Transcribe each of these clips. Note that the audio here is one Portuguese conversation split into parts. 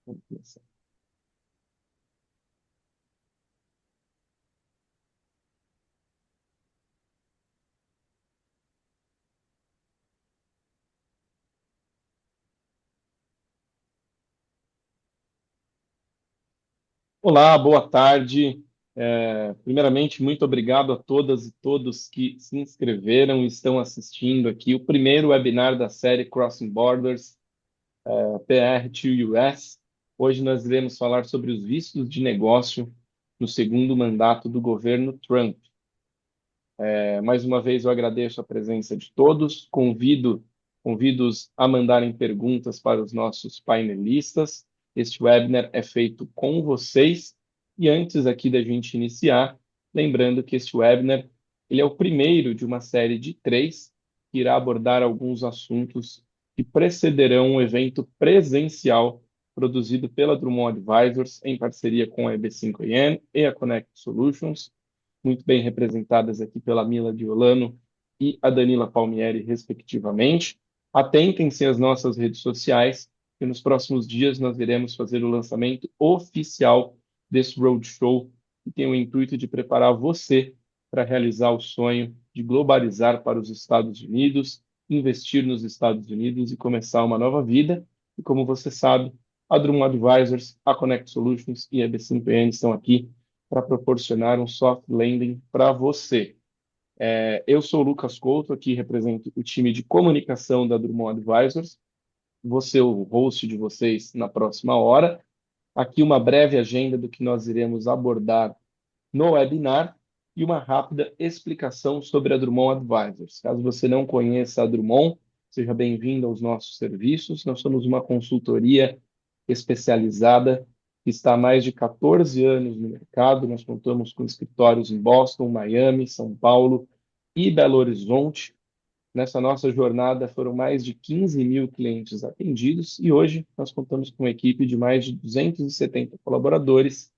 Vamos começar. Olá, boa tarde. Primeiramente, muito obrigado a todas e todos que se inscreveram e estão assistindo aqui o primeiro webinar da série Crossing Borders, PR to US. Hoje nós iremos falar sobre os vistos de negócio no segundo mandato do governo Trump. Mais uma vez, eu agradeço a presença de todos. Convido-os a mandarem perguntas para os nossos painelistas. Este webinar é feito com vocês. E antes aqui da gente iniciar, lembrando que este webinar ele é o primeiro de uma série de três que irá abordar alguns assuntos que precederão um evento presencial produzido pela Drummond Advisors em parceria com a EB5IN e a Connect Solutions, muito bem representadas aqui pela Mila Diolano e a Danila Palmieri, respectivamente. Atentem-se às nossas redes sociais, que nos próximos dias nós iremos fazer o lançamento oficial desse roadshow, que tem o intuito de preparar você para realizar o sonho de globalizar para os Estados Unidos, investir nos Estados Unidos e começar uma nova vida. E como você sabe, a Drummond Advisors, a Connect Solutions e a B5N estão aqui para proporcionar um soft landing para você. Eu sou o Lucas Couto, aqui represento o time de comunicação da Drummond Advisors. Vou ser o host de vocês na próxima hora. Aqui uma breve agenda do que nós iremos abordar no webinar e uma rápida explicação sobre a Drummond Advisors. Caso você não conheça a Drummond, seja bem-vindo aos nossos serviços. Nós somos uma consultoria especializada que está há mais de 14 anos no mercado. Nós contamos com escritórios em Boston, Miami, São Paulo e Belo Horizonte. Nessa nossa jornada foram mais de 15 mil clientes atendidos e hoje nós contamos com uma equipe de mais de 270 colaboradores,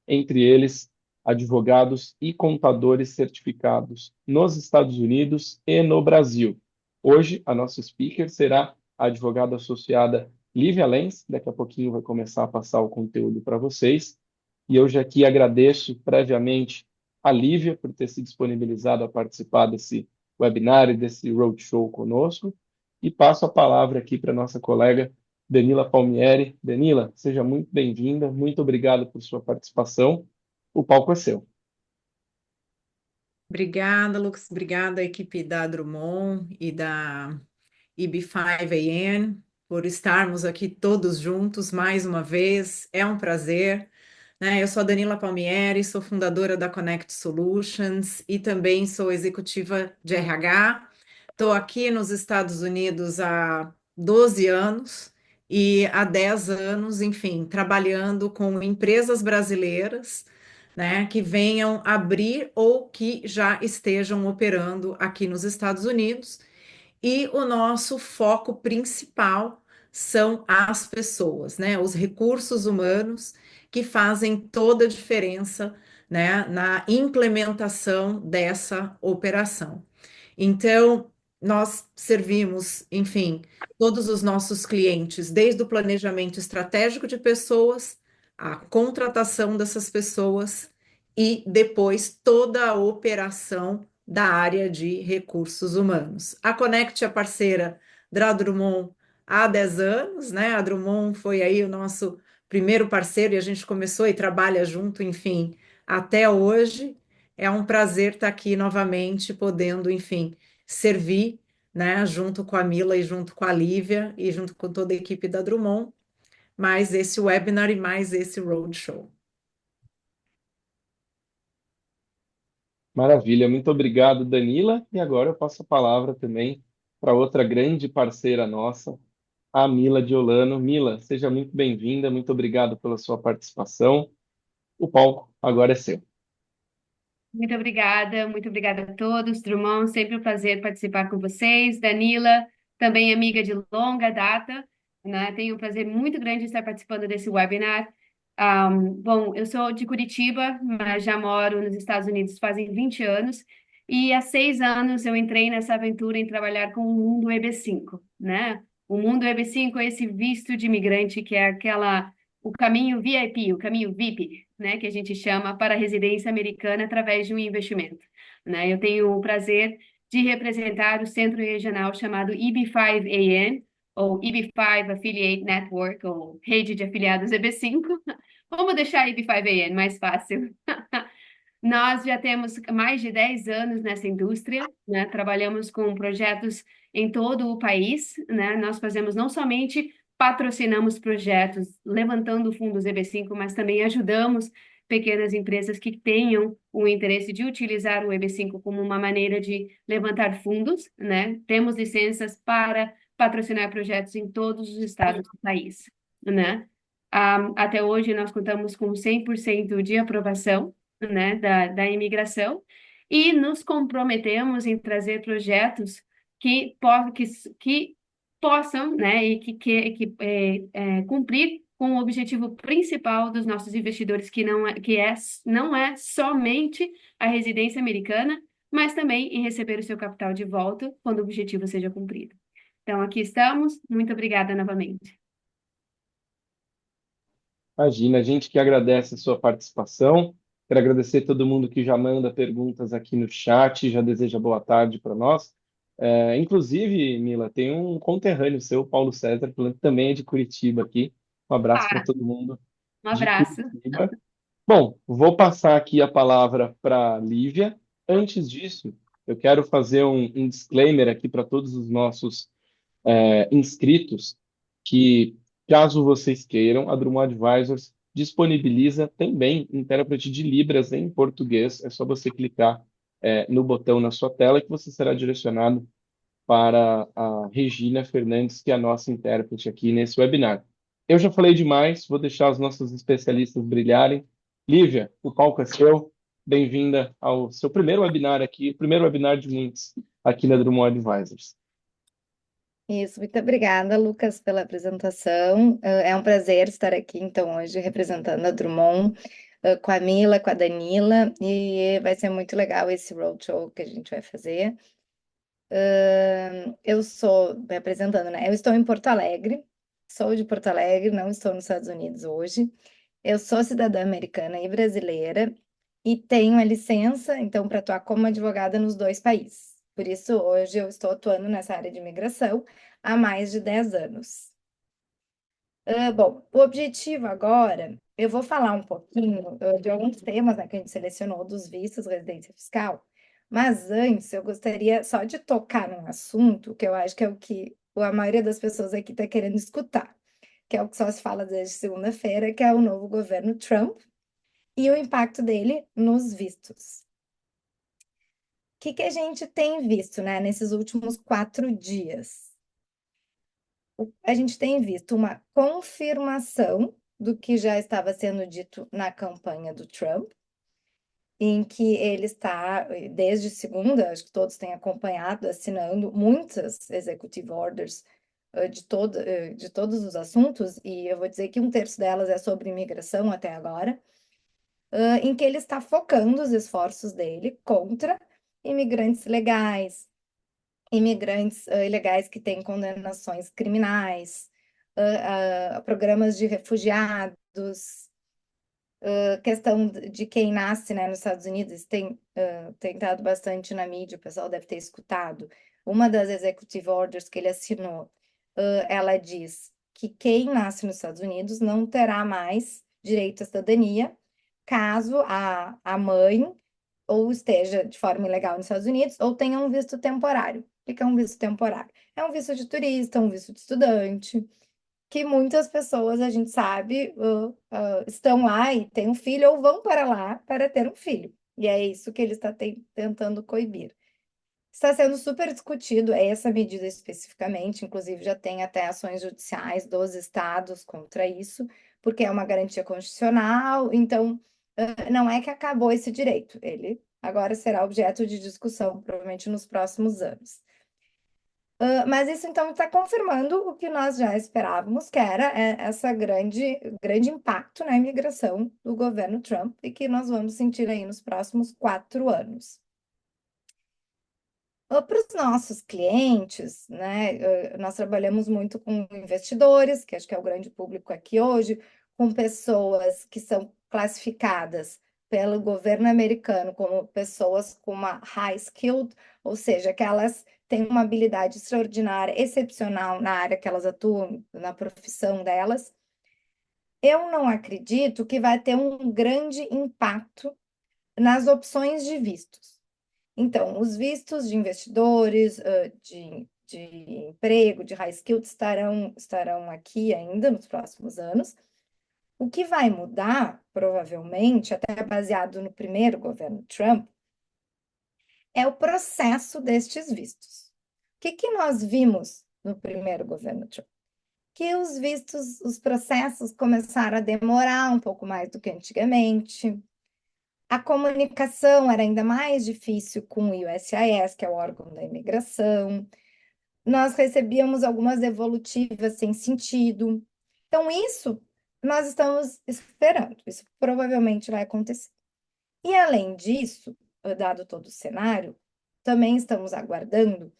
entre eles advogados e contadores certificados nos Estados Unidos e no Brasil. Hoje, a nossa speaker será a advogada associada Lívia Lenz, daqui a pouquinho vai começar a passar o conteúdo para vocês. E eu já aqui agradeço previamente a Lívia por ter se disponibilizado a participar desse webinar e desse roadshow conosco. E passo a palavra aqui para nossa colega Danila Palmieri. Danila, seja muito bem-vinda, muito obrigado por sua participação. O palco é seu. Obrigada, Lucas. Obrigada à equipe da Drummond e da EB5AN por estarmos aqui todos juntos mais uma vez. É um prazer, né? Eu sou a Danila Palmieri, sou fundadora da Connect Solutions e também sou executiva de RH. Estou aqui nos Estados Unidos há 12 anos e há 10 anos, enfim, trabalhando com empresas brasileiras, né, que venham abrir ou que já estejam operando aqui nos Estados Unidos. E o nosso foco principal são as pessoas, né, os recursos humanos que fazem toda a diferença, né, na implementação dessa operação. Então, nós servimos, enfim, todos os nossos clientes, desde o planejamento estratégico de pessoas, a contratação dessas pessoas e depois toda a operação da área de recursos humanos. A Connect é parceira da Drummond há 10 anos, né? A Drummond foi aí o nosso primeiro parceiro e a gente começou e trabalha junto, enfim, até hoje. É um prazer estar aqui novamente, podendo, enfim, servir, né, junto com a Mila e junto com a Lívia e junto com toda a equipe da Drummond, mais esse webinar e mais esse roadshow. Maravilha, muito obrigado, Danila. E agora eu passo a palavra também para outra grande parceira nossa, a Mila Diolano. Mila, seja muito bem-vinda, muito obrigado pela sua participação. O palco agora é seu. Muito obrigada a todos. Drummond, sempre um prazer participar com vocês. Danila, também amiga de longa data, né? Tenho um prazer muito grande de estar participando desse webinar. Bom, eu sou de Curitiba, mas já moro nos Estados Unidos fazem 20 anos, e há 6 anos eu entrei nessa aventura em trabalhar com o Mundo EB5, né? O Mundo EB5 é esse visto de imigrante que é aquela o caminho VIP, o caminho VIP, né, que a gente chama para a residência americana através de um investimento, né? Eu tenho o prazer de representar o centro regional chamado EB5AN, ou EB5 Affiliate Network, ou rede de afiliados EB5. Vamos deixar EB5AN mais fácil. Nós já temos mais de 10 anos nessa indústria, né? Trabalhamos com projetos em todo o país, né? Nós fazemos não somente patrocinamos projetos levantando fundos EB5, mas também ajudamos pequenas empresas que tenham o interesse de utilizar o EB5 como uma maneira de levantar fundos, né? Temos licenças para patrocinar projetos em todos os estados do país, né? Até hoje nós contamos com 100% de aprovação, né, da imigração, e nos comprometemos em trazer projetos que possam, né, e cumprir com o objetivo principal dos nossos investidores, não é somente a residência americana, mas também em receber o seu capital de volta quando o objetivo seja cumprido. Então, aqui estamos. Muito obrigada novamente. Imagina, a gente que agradece a sua participação. Quero agradecer a todo mundo que já manda perguntas aqui no chat, já deseja boa tarde para nós. Inclusive, Mila, tem um conterrâneo seu, Paulo César, que também é de Curitiba aqui. Um abraço para Ah, todo mundo um de abraço. Curitiba. Bom, vou passar aqui a palavra para Lívia. Antes disso, eu quero fazer um disclaimer aqui para todos os nossos inscritos, que caso vocês queiram, a Drummond Advisors disponibiliza também intérprete de Libras em português. É só você clicar no botão na sua tela que você será direcionado para a Regina Fernandes, que é a nossa intérprete aqui nesse webinar. Eu já falei demais, vou deixar os nossos especialistas brilharem. Lívia, o palco é seu. Bem-vinda ao seu primeiro webinar aqui, primeiro webinar de muitos aqui na Drummond Advisors. Isso, muito obrigada, Lucas, pela apresentação. É um prazer estar aqui, então, hoje representando a Drummond, com a Mila, com a Danila, e vai ser muito legal esse roadshow que a gente vai fazer. Eu sou, me apresentando, né? Eu estou em Porto Alegre, sou de Porto Alegre, não estou nos Estados Unidos hoje. Eu sou cidadã americana e brasileira e tenho a licença, então, para atuar como advogada nos dois países. Por isso, hoje eu estou atuando nessa área de imigração há mais de 10 anos. Bom, o objetivo agora, eu vou falar um pouquinho de alguns temas, né, que a gente selecionou dos vistos, residência fiscal, mas antes eu gostaria só de tocar num assunto que eu acho que é o que a maioria das pessoas aqui está querendo escutar, que é o que só se fala desde segunda-feira, que é o novo governo Trump e o impacto dele nos vistos. O que a gente tem visto, né, nesses últimos 4 dias? A gente tem visto uma confirmação do que já estava sendo dito na campanha do Trump, em que ele está, desde segunda, acho que todos têm acompanhado, assinando muitas executive orders de todos os assuntos, e eu vou dizer que 1/3 delas é sobre imigração até agora, em que ele está focando os esforços dele contra imigrantes legais, imigrantes ilegais que têm condenações criminais, programas de refugiados, questão de quem nasce, né, nos Estados Unidos, tem estado bastante na mídia, o pessoal deve ter escutado. Uma das executive orders que ele assinou, ela diz que quem nasce nos Estados Unidos não terá mais direito à cidadania caso a mãe ou esteja de forma ilegal nos Estados Unidos ou tenha um visto temporário. O que é um visto temporário? É um visto de turista, um visto de estudante, que muitas pessoas, a gente sabe, estão lá e têm um filho ou vão para lá para ter um filho. E é isso que ele está tentando coibir. Está sendo super discutido essa medida especificamente, inclusive já tem até ações judiciais dos estados contra isso, porque é uma garantia constitucional, então não é que acabou esse direito, ele agora será objeto de discussão, provavelmente nos próximos anos. Mas isso então está confirmando o que nós já esperávamos, que era essa grande impacto na imigração do governo Trump e que nós vamos sentir aí nos próximos 4 anos. Para os nossos clientes, né, nós trabalhamos muito com investidores, que acho que é o grande público aqui hoje, com pessoas que são classificadas pelo governo americano como pessoas com uma high skilled, ou seja, que elas têm uma habilidade extraordinária, excepcional na área que elas atuam, na profissão delas. Eu não acredito que vai ter um grande impacto nas opções de vistos. Então, os vistos de investidores, de emprego, de high skilled estarão aqui ainda nos próximos anos. O que vai mudar, provavelmente, até baseado no primeiro governo Trump, é o processo destes vistos. O que nós vimos no primeiro governo Trump? Que os vistos, os processos começaram a demorar um pouco mais do que antigamente. A comunicação era ainda mais difícil com o USCIS, que é o órgão da imigração. Nós recebíamos algumas devolutivas sem sentido. Então, isso nós estamos esperando, isso provavelmente vai acontecer. E, além disso, dado todo o cenário, também estamos aguardando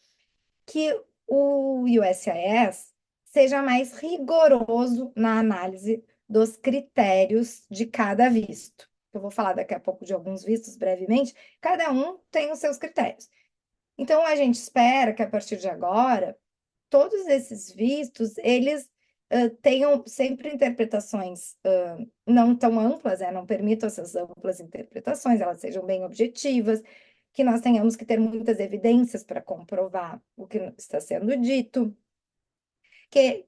que o USCIS seja mais rigoroso na análise dos critérios de cada visto. Eu vou falar daqui a pouco de alguns vistos brevemente, cada um tem os seus critérios. Então, a gente espera que, a partir de agora, todos esses vistos, eles tenham sempre interpretações não tão amplas, não permitam essas amplas interpretações, elas sejam bem objetivas, que nós tenhamos que ter muitas evidências para comprovar o que está sendo dito, que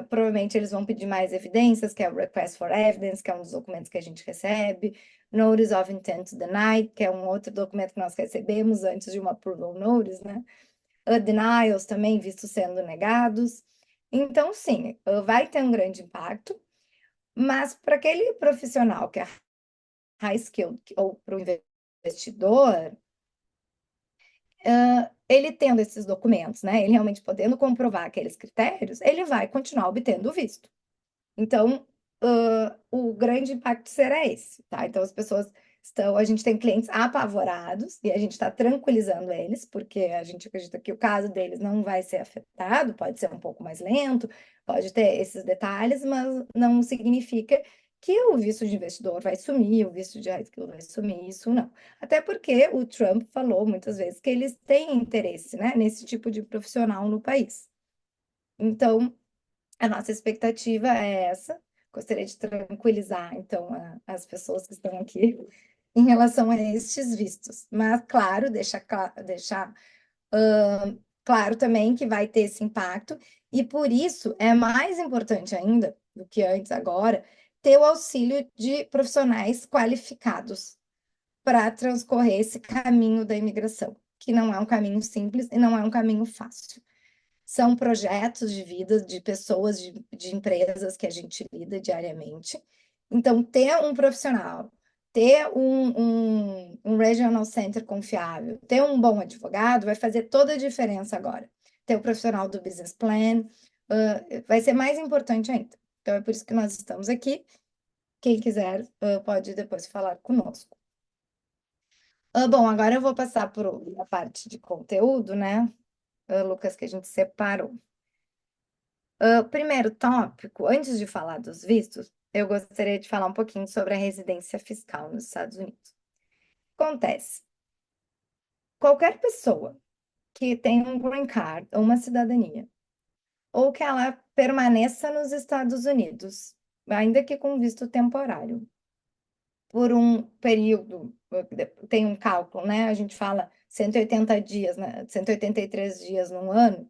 provavelmente eles vão pedir mais evidências, que é o Request for Evidence, que é um dos documentos que a gente recebe, Notice of Intent to Deny, que é um outro documento que nós recebemos antes de uma Approval Notice, né? Denials também, vistos sendo negados. Então, sim, vai ter um grande impacto, mas para aquele profissional que é high skilled ou para o investidor, ele tendo esses documentos, né, ele realmente podendo comprovar aqueles critérios, ele vai continuar obtendo o visto. Então, o grande impacto será esse, tá? Então, as pessoas a gente tem clientes apavorados e a gente está tranquilizando eles, porque a gente acredita que o caso deles não vai ser afetado, pode ser um pouco mais lento, pode ter esses detalhes, mas não significa que o visto de investidor vai sumir, o visto de high skill vai sumir, isso não. Até porque o Trump falou muitas vezes que eles têm interesse, né, nesse tipo de profissional no país. Então, a nossa expectativa é essa. Gostaria de tranquilizar, então, as pessoas que estão aqui em relação a estes vistos. Mas, claro, deixar claro também que vai ter esse impacto, e por isso é mais importante ainda do que antes agora, ter o auxílio de profissionais qualificados para transcorrer esse caminho da imigração, que não é um caminho simples e não é um caminho fácil. São projetos de vida de pessoas, de empresas que a gente lida diariamente. Então, ter um profissional, ter um regional center confiável, ter um bom advogado vai fazer toda a diferença agora. Ter o profissional do business plan vai ser mais importante ainda. Então, é por isso que nós estamos aqui. Quem quiser pode depois falar conosco. Bom, agora eu vou passar para a parte de conteúdo, né, Lucas, que a gente separou. Primeiro tópico, antes de falar dos vistos, eu gostaria de falar um pouquinho sobre a residência fiscal nos Estados Unidos. Acontece, qualquer pessoa que tenha um green card ou uma cidadania, ou que ela permaneça nos Estados Unidos, ainda que com visto temporário, por um período, tem um cálculo, né? A gente fala 180 dias, né? 183 dias num ano.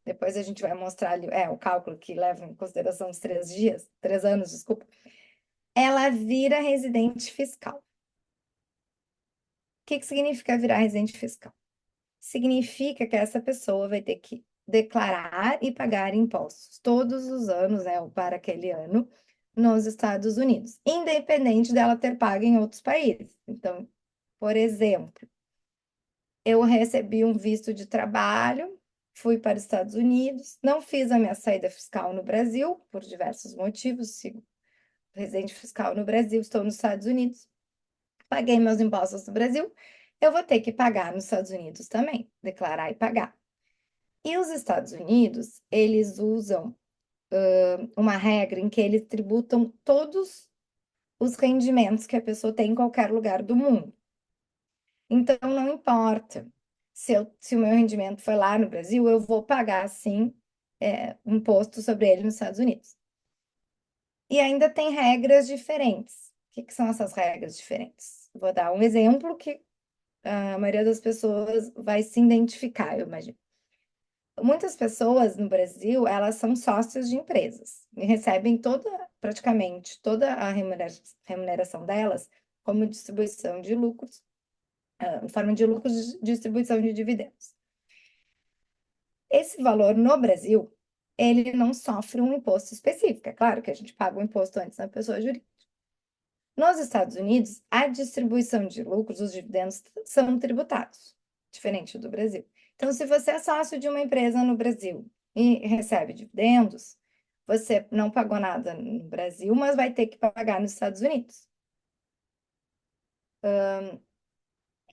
Depois a gente vai mostrar ali, o cálculo que leva em consideração os 3 anos, desculpa. Ela vira residente fiscal. O que significa virar residente fiscal? Significa que essa pessoa vai ter que declarar e pagar impostos todos os anos, né, ou para aquele ano, nos Estados Unidos, independente dela ter pago em outros países. Então, por exemplo, eu recebi um visto de trabalho, fui para os Estados Unidos, não fiz a minha saída fiscal no Brasil, por diversos motivos, sigo residente fiscal no Brasil, estou nos Estados Unidos, paguei meus impostos no Brasil, eu vou ter que pagar nos Estados Unidos também, declarar e pagar. E os Estados Unidos, eles usam uma regra em que eles tributam todos os rendimentos que a pessoa tem em qualquer lugar do mundo. Então, não importa se o meu rendimento foi lá no Brasil, eu vou pagar, sim, imposto sobre ele nos Estados Unidos. E ainda tem regras diferentes. O que são essas regras diferentes? Vou dar um exemplo que a maioria das pessoas vai se identificar, eu imagino. Muitas pessoas no Brasil, elas são sócios de empresas e recebem praticamente toda a remuneração delas como distribuição de lucros, em forma de lucros de distribuição de dividendos. Esse valor no Brasil, ele não sofre um imposto específico. É claro que a gente paga o imposto antes na pessoa jurídica. Nos Estados Unidos, a distribuição de lucros, os dividendos, são tributados, diferente do Brasil. Então, se você é sócio de uma empresa no Brasil e recebe dividendos, você não pagou nada no Brasil, mas vai ter que pagar nos Estados Unidos.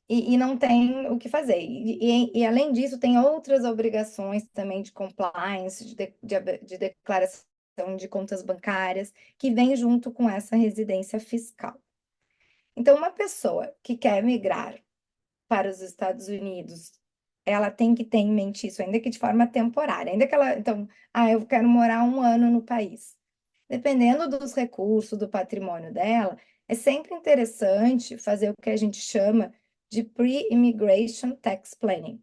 E não tem o que fazer. E além disso, tem outras obrigações também de compliance, de declaração de contas bancárias, que vem junto com essa residência fiscal. Então, uma pessoa que quer migrar para os Estados Unidos, ela tem que ter em mente isso, ainda que de forma temporária, ainda que ela, então, eu quero morar 1 ano no país. Dependendo dos recursos, do patrimônio dela, é sempre interessante fazer o que a gente chama de Pre-Immigration Tax Planning,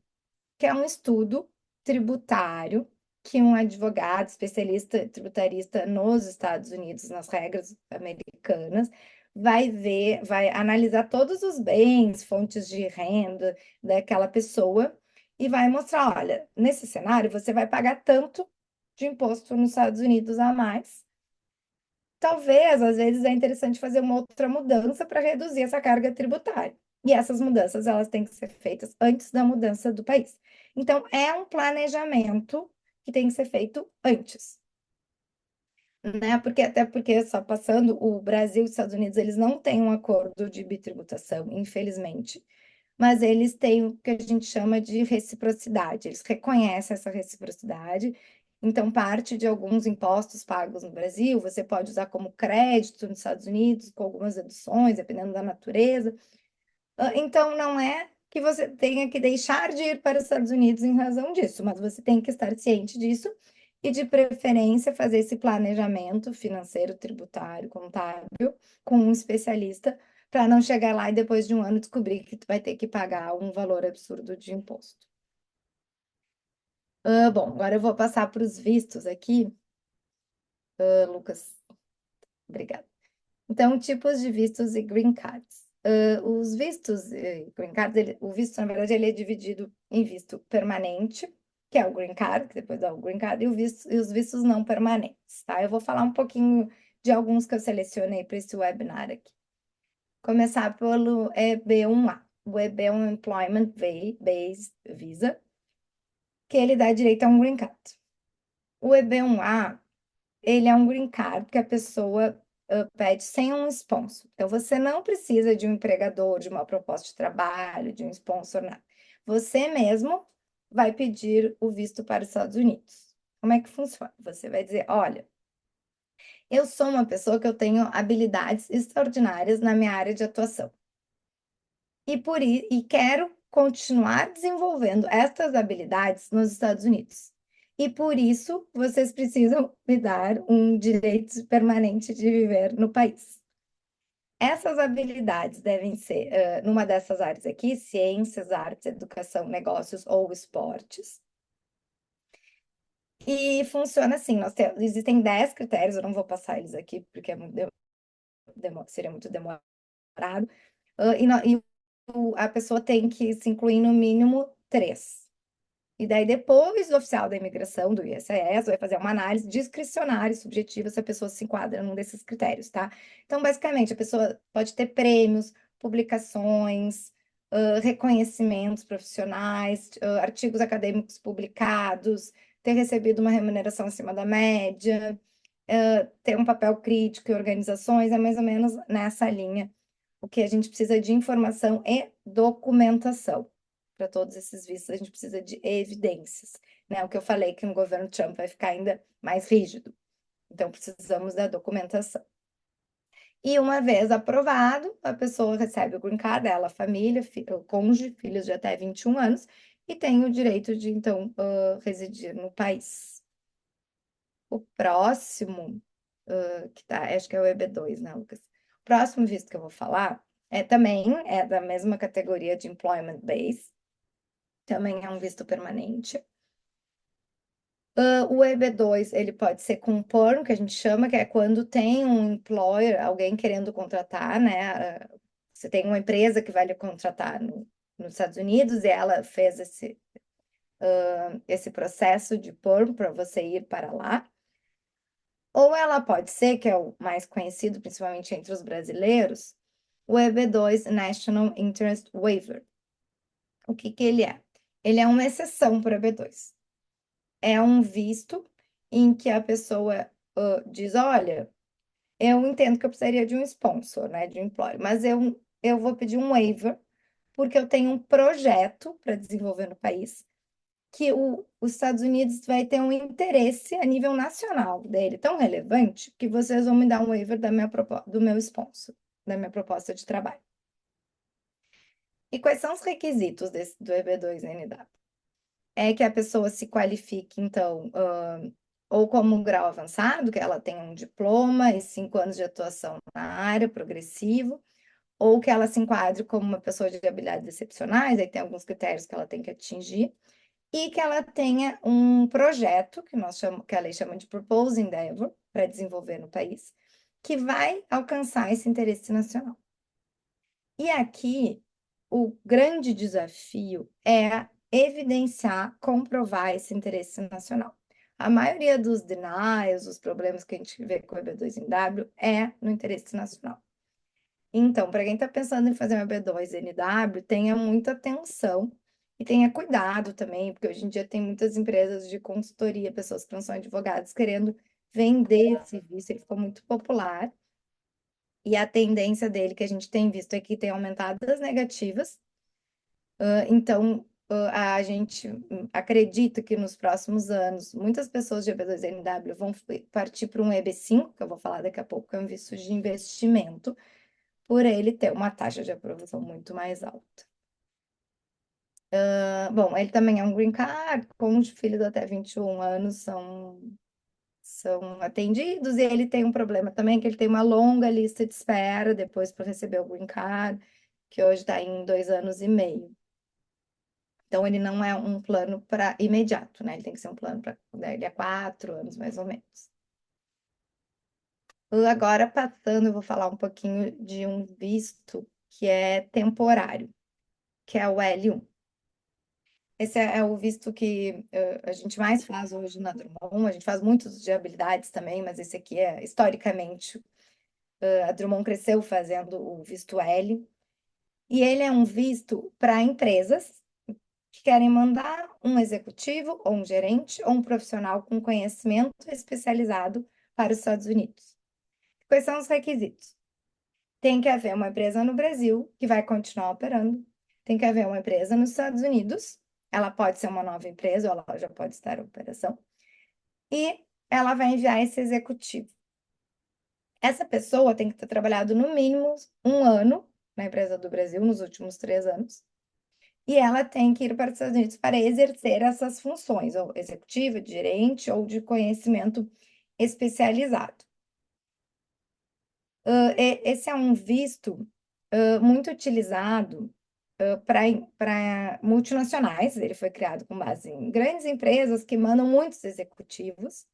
que é um estudo tributário que um advogado especialista tributarista nos Estados Unidos, nas regras americanas, vai analisar todos os bens, fontes de renda daquela pessoa e vai mostrar, olha, nesse cenário você vai pagar tanto de imposto nos Estados Unidos a mais. Talvez, às vezes, é interessante fazer uma outra mudança para reduzir essa carga tributária. E essas mudanças, elas têm que ser feitas antes da mudança do país. Então, é um planejamento que tem que ser feito antes. Né? Até porque, só passando, o Brasil e os Estados Unidos, eles não têm um acordo de bitributação, infelizmente. Mas eles têm o que a gente chama de reciprocidade. Eles reconhecem essa reciprocidade. Então, parte de alguns impostos pagos no Brasil, você pode usar como crédito nos Estados Unidos, com algumas deduções, dependendo da natureza. Então, não é que você tenha que deixar de ir para os Estados Unidos em razão disso, mas você tem que estar ciente disso e, de preferência, fazer esse planejamento financeiro, tributário, contábil, com um especialista, para não chegar lá e depois de 1 ano descobrir que tu vai ter que pagar um valor absurdo de imposto. Bom, agora eu vou passar para os vistos aqui. Lucas, obrigada. Então, tipos de vistos e green cards. Os vistos e green cards, o visto, na verdade, ele é dividido em visto permanente, que é o green card, que depois dá o green card, e os vistos não permanentes, tá? Eu vou falar um pouquinho de alguns que eu selecionei para esse webinar aqui. Começar pelo EB1A. O EB é um Employment Based Visa, que ele dá direito a um green card. O EB1A, ele é um green card que a pessoa pede sem um sponsor. Então, você não precisa de um empregador, de uma proposta de trabalho, de um sponsor, nada. Você mesmo vai pedir o visto para os Estados Unidos. Como é que funciona? Você vai dizer, olha, eu sou uma pessoa que eu tenho habilidades extraordinárias na minha área de atuação. E quero continuar desenvolvendo estas habilidades nos Estados Unidos. E por isso, vocês precisam me dar um direito permanente de viver no país. Essas habilidades devem ser, numa dessas áreas aqui, ciências, artes, educação, negócios ou esportes. E funciona assim, existem 10 critérios, eu não vou passar eles aqui, porque seria muito demorado. E a pessoa tem que se incluir no mínimo 3. E daí, depois, o oficial da imigração, do ISS, vai fazer uma análise discricionária e subjetiva se a pessoa se enquadra num desses critérios, tá? Então, basicamente, a pessoa pode ter prêmios, publicações, reconhecimentos profissionais, artigos acadêmicos publicados, ter recebido uma remuneração acima da média, ter um papel crítico em organizações, é mais ou menos nessa linha o que a gente precisa de informação e documentação. Para todos esses vistos, a gente precisa de evidências, né? O que eu falei que no governo Trump vai ficar ainda mais rígido. Então, precisamos da documentação. E uma vez aprovado, a pessoa recebe o green card, ela, a família, o cônjuge, filhos de até 21 anos, e tem o direito de, então, residir no país. O próximo, que tá, acho que é o EB2, né, Lucas? O próximo visto que eu vou falar também é da mesma categoria de Employment Base, também é um visto permanente. O EB2, ele pode ser com perm, que a gente chama, que é quando tem um employer, alguém querendo contratar, né? Você tem uma empresa que vai lhe contratar nos Estados Unidos e ela fez esse processo de perm para você ir para lá. Ou ela pode ser, que é o mais conhecido, principalmente entre os brasileiros, o EB2 National Interest Waiver. O que ele é? Ele é uma exceção para o EB2. É um visto em que a pessoa diz, olha, eu entendo que eu precisaria de um sponsor, né, de um employer, mas eu vou pedir um waiver porque eu tenho um projeto para desenvolver no país que os Estados Unidos vai ter um interesse a nível nacional dele tão relevante que vocês vão me dar um waiver do meu sponsor, da minha proposta de trabalho. E quais são os requisitos do EB2NW? É que a pessoa se qualifique, então, ou como um grau avançado, que ela tenha um diploma e 5 anos de atuação na área, progressivo, ou que ela se enquadre como uma pessoa de habilidades excepcionais, aí tem alguns critérios que ela tem que atingir, e que ela tenha um projeto, que a lei chama de Proposed Endeavor, para desenvolver no país, que vai alcançar esse interesse nacional. E aqui, o grande desafio é evidenciar, comprovar esse interesse nacional. A maioria dos denials, os problemas que a gente vê com o EB2NW é no interesse nacional. Então, para quem está pensando em fazer um EB2NW, tenha muita atenção e tenha cuidado também, porque hoje em dia tem muitas empresas de consultoria, pessoas que não são advogados, querendo vender esse visto, ele ficou muito popular. E a tendência dele, que a gente tem visto aqui, tem aumentado as negativas. Então, a gente acredita que nos próximos anos, muitas pessoas de EB2NW vão partir para um EB5, que eu vou falar daqui a pouco, que é um visto de investimento, por ele ter uma taxa de aprovação muito mais alta. Bom, ele também é um green card, com os filhos até 21 anos são atendidos, e ele tem um problema também, que ele tem uma longa lista de espera depois para receber o green card, que hoje está em 2 anos e meio. Então, ele não é um plano para imediato, né? Ele tem que ser um plano para daqui a 4 anos, mais ou menos. Agora, passando, eu vou falar um pouquinho de um visto que é temporário, que é o L1. Esse é o visto que a gente mais faz hoje na Drummond. A gente faz muitos de habilidades também, mas esse aqui é, historicamente, a Drummond cresceu fazendo o visto L. E ele é um visto para empresas que querem mandar um executivo, ou um gerente, ou um profissional com conhecimento especializado para os Estados Unidos. Quais são os requisitos? Tem que haver uma empresa no Brasil que vai continuar operando. Tem que haver uma empresa nos Estados Unidos. Ela pode ser uma nova empresa, ou ela já pode estar em operação. E ela vai enviar esse executivo. Essa pessoa tem que ter trabalhado no mínimo 1 ano na empresa do Brasil, nos últimos 3 anos. E ela tem que ir para os Estados Unidos para exercer essas funções, ou executiva, de gerente, ou de conhecimento especializado. Esse é um visto muito utilizado para multinacionais. Ele foi criado com base em grandes empresas que mandam muitos executivos,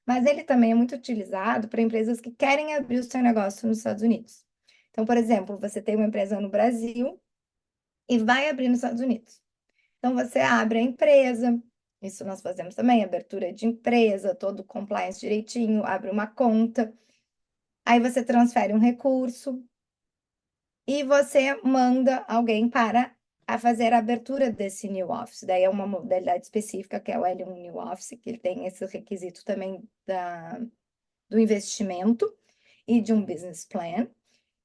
mas ele também é muito utilizado para empresas que querem abrir o seu negócio nos Estados Unidos. Então, por exemplo, você tem uma empresa no Brasil e vai abrir nos Estados Unidos. Então, você abre a empresa, isso nós fazemos também, abertura de empresa, todo o compliance direitinho, abre uma conta, aí você transfere um recurso e você manda alguém para fazer a abertura desse new office. Daí é uma modalidade específica, que é o L1 New Office, que ele tem esse requisito também do investimento e de um business plan.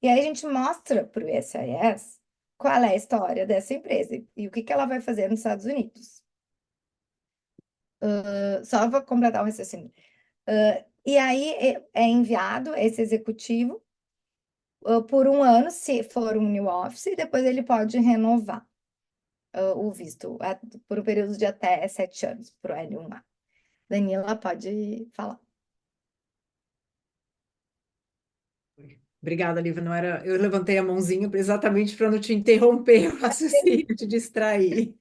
E aí a gente mostra para o USIS qual é a história dessa empresa e o que ela vai fazer nos Estados Unidos. Só vou completar o raciocínio. E aí é enviado esse executivo por um ano, se for um new office, e depois ele pode renovar o visto por um período de até 7 anos, para o L1A. Danila pode falar. Obrigada, Lívia. Não era... Eu levantei a mãozinha exatamente para não te interromper o raciocínio, te distrair.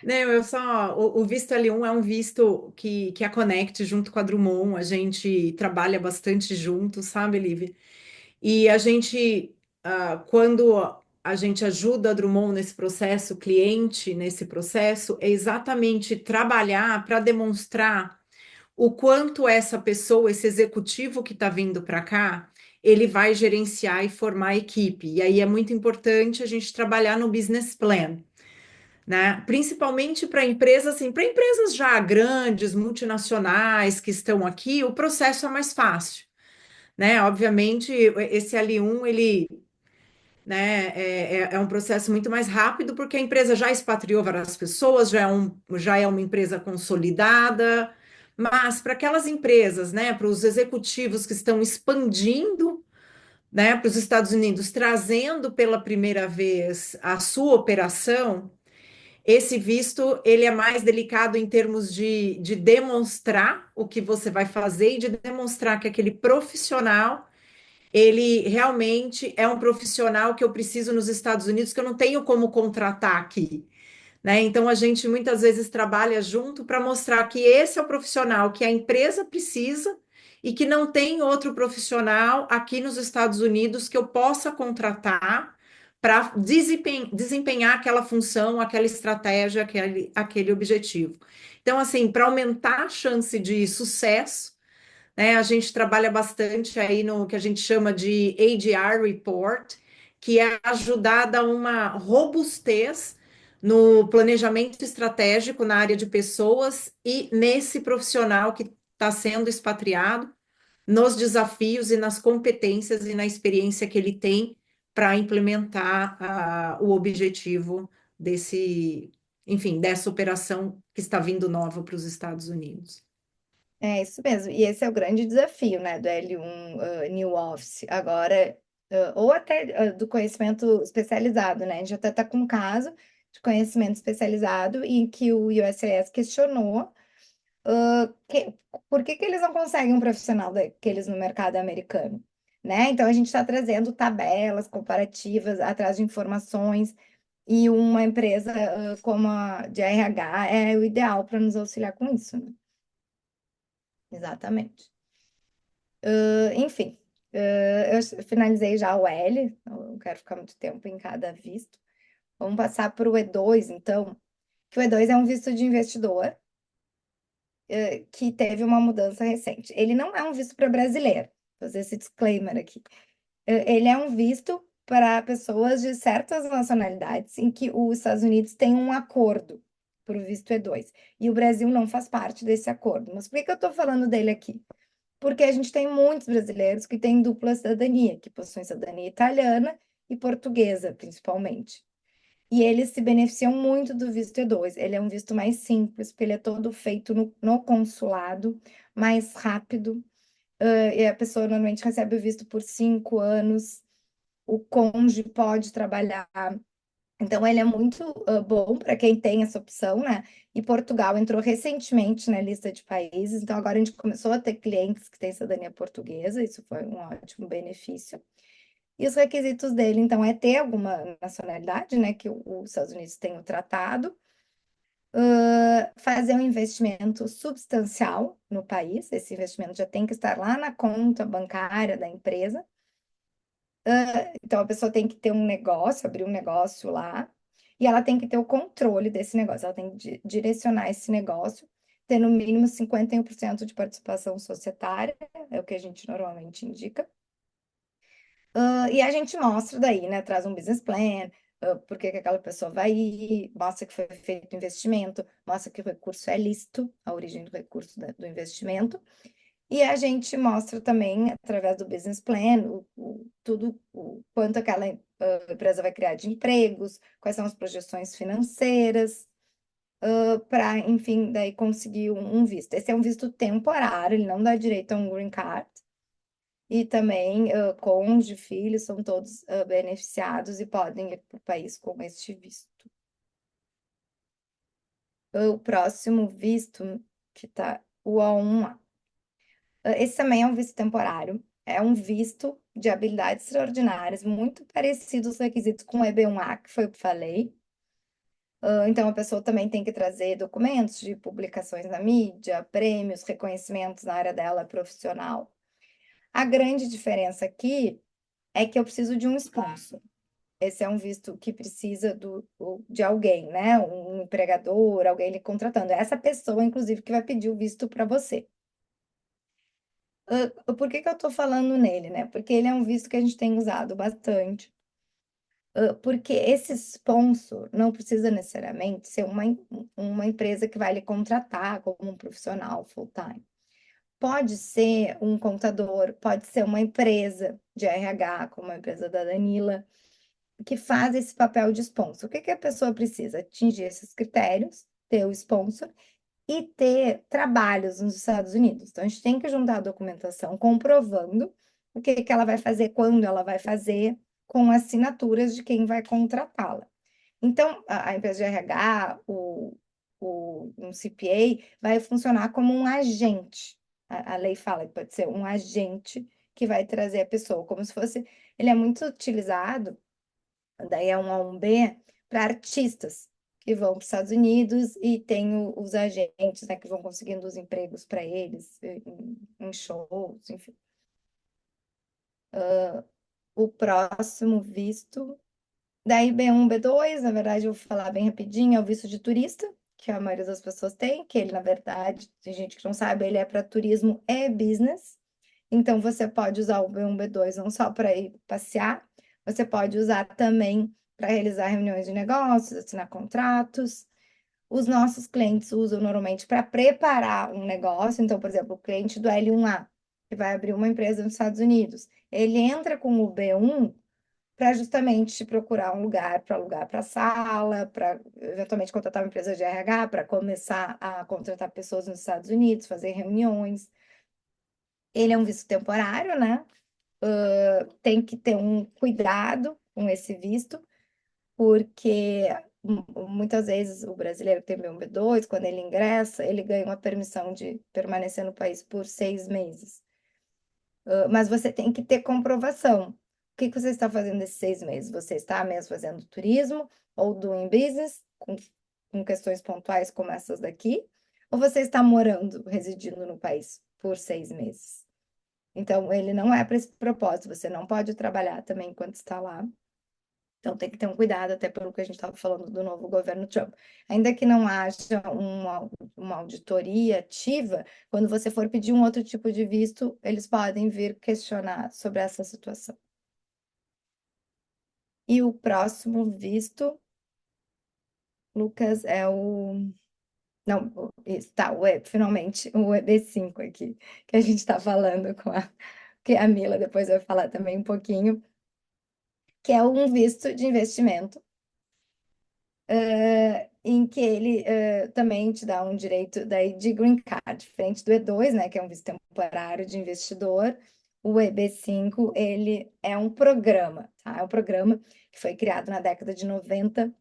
Não, eu só. O visto L1 é um visto que a Connect, junto com a Drummond, a gente trabalha bastante junto, sabe, Lívia? E a gente, quando a gente ajuda a Drummond nesse processo, o cliente nesse processo, é exatamente trabalhar para demonstrar o quanto essa pessoa, esse executivo que está vindo para cá, ele vai gerenciar e formar a equipe. E aí é muito importante a gente trabalhar no business plan, né? Principalmente para empresas, assim, para empresas já grandes, multinacionais que estão aqui, o processo é mais fácil, né? Obviamente, esse L1, ele, né, é um processo muito mais rápido, porque a empresa já expatriou várias pessoas, já é uma empresa consolidada, mas para aquelas empresas, né, para os executivos que estão expandindo, né, para os Estados Unidos, trazendo pela primeira vez a sua operação, esse visto, ele é mais delicado em termos de demonstrar o que você vai fazer e de demonstrar que aquele profissional, ele realmente é um profissional que eu preciso nos Estados Unidos, que eu não tenho como contratar aqui, né? Então, a gente muitas vezes trabalha junto para mostrar que esse é o profissional que a empresa precisa e que não tem outro profissional aqui nos Estados Unidos que eu possa contratar para desempenhar aquela função, aquela estratégia, aquele objetivo. Então, assim, para aumentar a chance de sucesso, né, a gente trabalha bastante aí no que a gente chama de ADR Report, que é ajudar a dar uma robustez no planejamento estratégico na área de pessoas e nesse profissional que está sendo expatriado, nos desafios e nas competências e na experiência que ele tem para implementar o objetivo desse, enfim, dessa operação que está vindo nova para os Estados Unidos. É isso mesmo. E esse é o grande desafio, né, do L1 New Office. Agora, ou até do conhecimento especializado, né? A gente até está com um caso de conhecimento especializado em que o USIS questionou por que que eles não conseguem um profissional daqueles no mercado americano, né? Então, a gente está trazendo tabelas comparativas atrás de informações e uma empresa como a de RH é o ideal para nos auxiliar com isso, né? Exatamente. Enfim, eu finalizei já o L, não quero ficar muito tempo em cada visto. Vamos passar para o E2, então, que o E2 é um visto de investidor que teve uma mudança recente. Ele não é um visto para brasileiro, vou fazer esse disclaimer aqui. Ele é um visto para pessoas de certas nacionalidades em que os Estados Unidos têm um acordo para o visto E2. E o Brasil não faz parte desse acordo. Mas por que eu estou falando dele aqui? Porque a gente tem muitos brasileiros que têm dupla cidadania, que possuem cidadania italiana e portuguesa, principalmente. E eles se beneficiam muito do visto E2. Ele é um visto mais simples, porque ele é todo feito no consulado, mais rápido. E a pessoa normalmente recebe o visto por 5 anos. O cônjuge pode trabalhar. Então, ele é muito bom para quem tem essa opção, né? E Portugal entrou recentemente na lista de países, então agora a gente começou a ter clientes que têm cidadania portuguesa, isso foi um ótimo benefício. E os requisitos dele, então, é ter alguma nacionalidade, né? Que os Estados Unidos têm o tratado, fazer um investimento substancial no país, esse investimento já tem que estar lá na conta bancária da empresa. Então, a pessoa tem que ter um negócio, abrir um negócio lá, e ela tem que ter o controle desse negócio, ela tem que direcionar esse negócio, ter no mínimo 51% de participação societária, é o que a gente normalmente indica. E a gente mostra daí, né? Traz um business plan, por que que aquela pessoa vai ir, mostra que foi feito investimento, mostra que o recurso é lícito, a origem do recurso do investimento. E a gente mostra também, através do business plan, o quanto aquela empresa vai criar de empregos, quais são as projeções financeiras. para, enfim, daí conseguir um visto. Esse é um visto temporário, ele não dá direito a um green card. E também cônjuge, filhos, são todos beneficiados e podem ir para o país com este visto. O próximo visto, que tá o O1A. Esse também é um visto temporário. É um visto de habilidades extraordinárias, muito parecido os requisitos com o EB1A, que foi o que falei. Então, a pessoa também tem que trazer documentos de publicações na mídia, prêmios, reconhecimentos na área dela profissional. A grande diferença aqui é que eu preciso de um sponsor. Esse é um visto que precisa de alguém, né? Um empregador, alguém lhe contratando. É essa pessoa, inclusive, que vai pedir o visto para você. Por que que eu estou falando nele, né? Porque ele é um visto que a gente tem usado bastante. Porque esse sponsor não precisa necessariamente ser uma empresa que vai lhe contratar como um profissional full-time. Pode ser um contador, pode ser uma empresa de RH, como a empresa da Danila, que faz esse papel de sponsor. O que que a pessoa precisa? Atingir esses critérios, ter o sponsor e ter trabalhos nos Estados Unidos. Então, a gente tem que juntar a documentação comprovando o que que ela vai fazer, quando ela vai fazer, com assinaturas de quem vai contratá-la. Então, a empresa de RH, um CPA, vai funcionar como um agente. A lei fala que pode ser um agente que vai trazer a pessoa, como se fosse. Ele é muito utilizado, daí é um A1B, para artistas que vão para os Estados Unidos e tem os agentes, né, que vão conseguindo os empregos para eles, em shows, enfim. O próximo visto. Daí B1, B2, na verdade, eu vou falar bem rapidinho, é o visto de turista, que a maioria das pessoas tem, que ele, na verdade, tem gente que não sabe, ele é para turismo e business. Então, você pode usar o B1, B2 não só para ir passear, você pode usar também para realizar reuniões de negócios, assinar contratos. Os nossos clientes usam normalmente para preparar um negócio. Então, por exemplo, o cliente do L1A, que vai abrir uma empresa nos Estados Unidos, ele entra com o B1 para justamente procurar um lugar para alugar para sala, para eventualmente contratar uma empresa de RH, para começar a contratar pessoas nos Estados Unidos, fazer reuniões. Ele é um visto temporário, né? Tem que ter um cuidado com esse visto, porque muitas vezes o brasileiro que tem B1, B2, quando ele ingressa, ele ganha uma permissão de permanecer no país por 6 meses. Mas você tem que ter comprovação. O que que você está fazendo nesses 6 meses? Você está mesmo fazendo turismo ou doing business, com questões pontuais como essas daqui? Ou você está morando, residindo no país por 6 meses? Então, ele não é para esse propósito. Você não pode trabalhar também enquanto está lá. Então, tem que ter um cuidado, até pelo que a gente estava falando do novo governo Trump. Ainda que não haja uma auditoria ativa, quando você for pedir um outro tipo de visto, eles podem vir questionar sobre essa situação. E o próximo visto, Lucas, é o. Não, isso, tá, finalmente, o EB5 aqui, que a gente está falando que a Mila depois vai falar também um pouquinho, que é um visto de investimento em que ele também te dá um direito daí de green card, diferente do E2, né, que é um visto temporário de investidor. O EB5, ele é um programa, tá? É um programa que foi criado na década de 90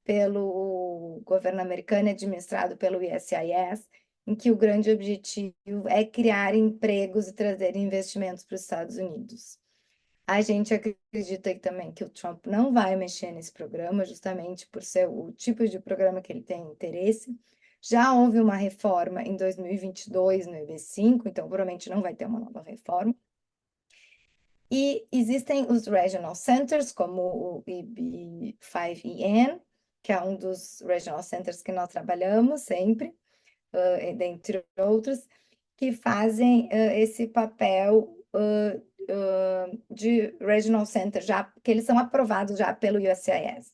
pelo governo americano, administrado pelo USCIS, em que o grande objetivo é criar empregos e trazer investimentos para os Estados Unidos. A gente acredita também que o Trump não vai mexer nesse programa, justamente por ser o tipo de programa que ele tem interesse. Já houve uma reforma em 2022 no EB5, então provavelmente não vai ter uma nova reforma. E existem os Regional Centers, como o EB5EN, que é um dos Regional Centers que nós trabalhamos sempre, dentre outros, que fazem esse papel de Regional Center, já que eles são aprovados já pelo USCIS.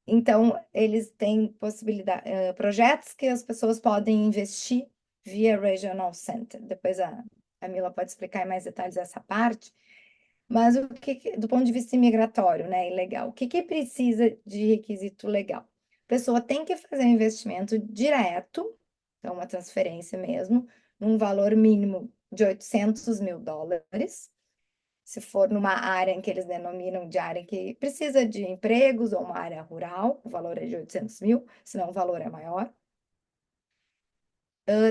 Então, eles têm possibilidade, projetos que as pessoas podem investir via Regional Center. Depois a Mila pode explicar em mais detalhes essa parte. Mas do ponto de vista imigratório, né, e legal, o que precisa de requisito legal? pessoa tem que fazer um investimento direto, então uma transferência mesmo, num valor mínimo de US$ 800.000. Se for numa área em que eles denominam de área que precisa de empregos ou uma área rural, o valor é de 800 mil, senão o valor é maior.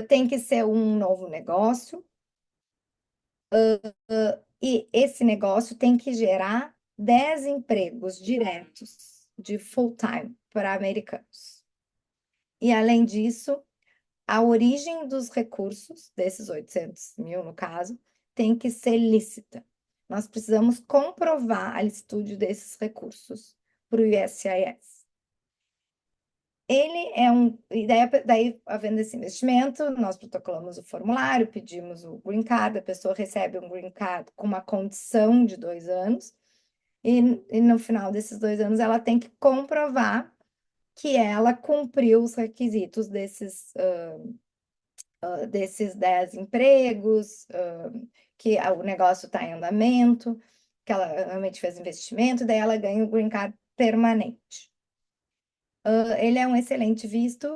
Tem que ser um novo negócio, e esse negócio tem que gerar 10 empregos diretos de full-time para americanos. E, além disso, a origem dos recursos, desses 800 mil, no caso, tem que ser lícita. Nós precisamos comprovar a licitude desses recursos para o USCIS. Ele é um. E daí, havendo esse investimento, nós protocolamos o formulário, pedimos o green card, a pessoa recebe um green card com uma condição de 2 anos, e no final desses 2 anos ela tem que comprovar que ela cumpriu os requisitos desses 10 empregos, que o negócio está em andamento, que ela realmente fez investimento, daí ela ganha o green card permanente. Ele é um excelente visto,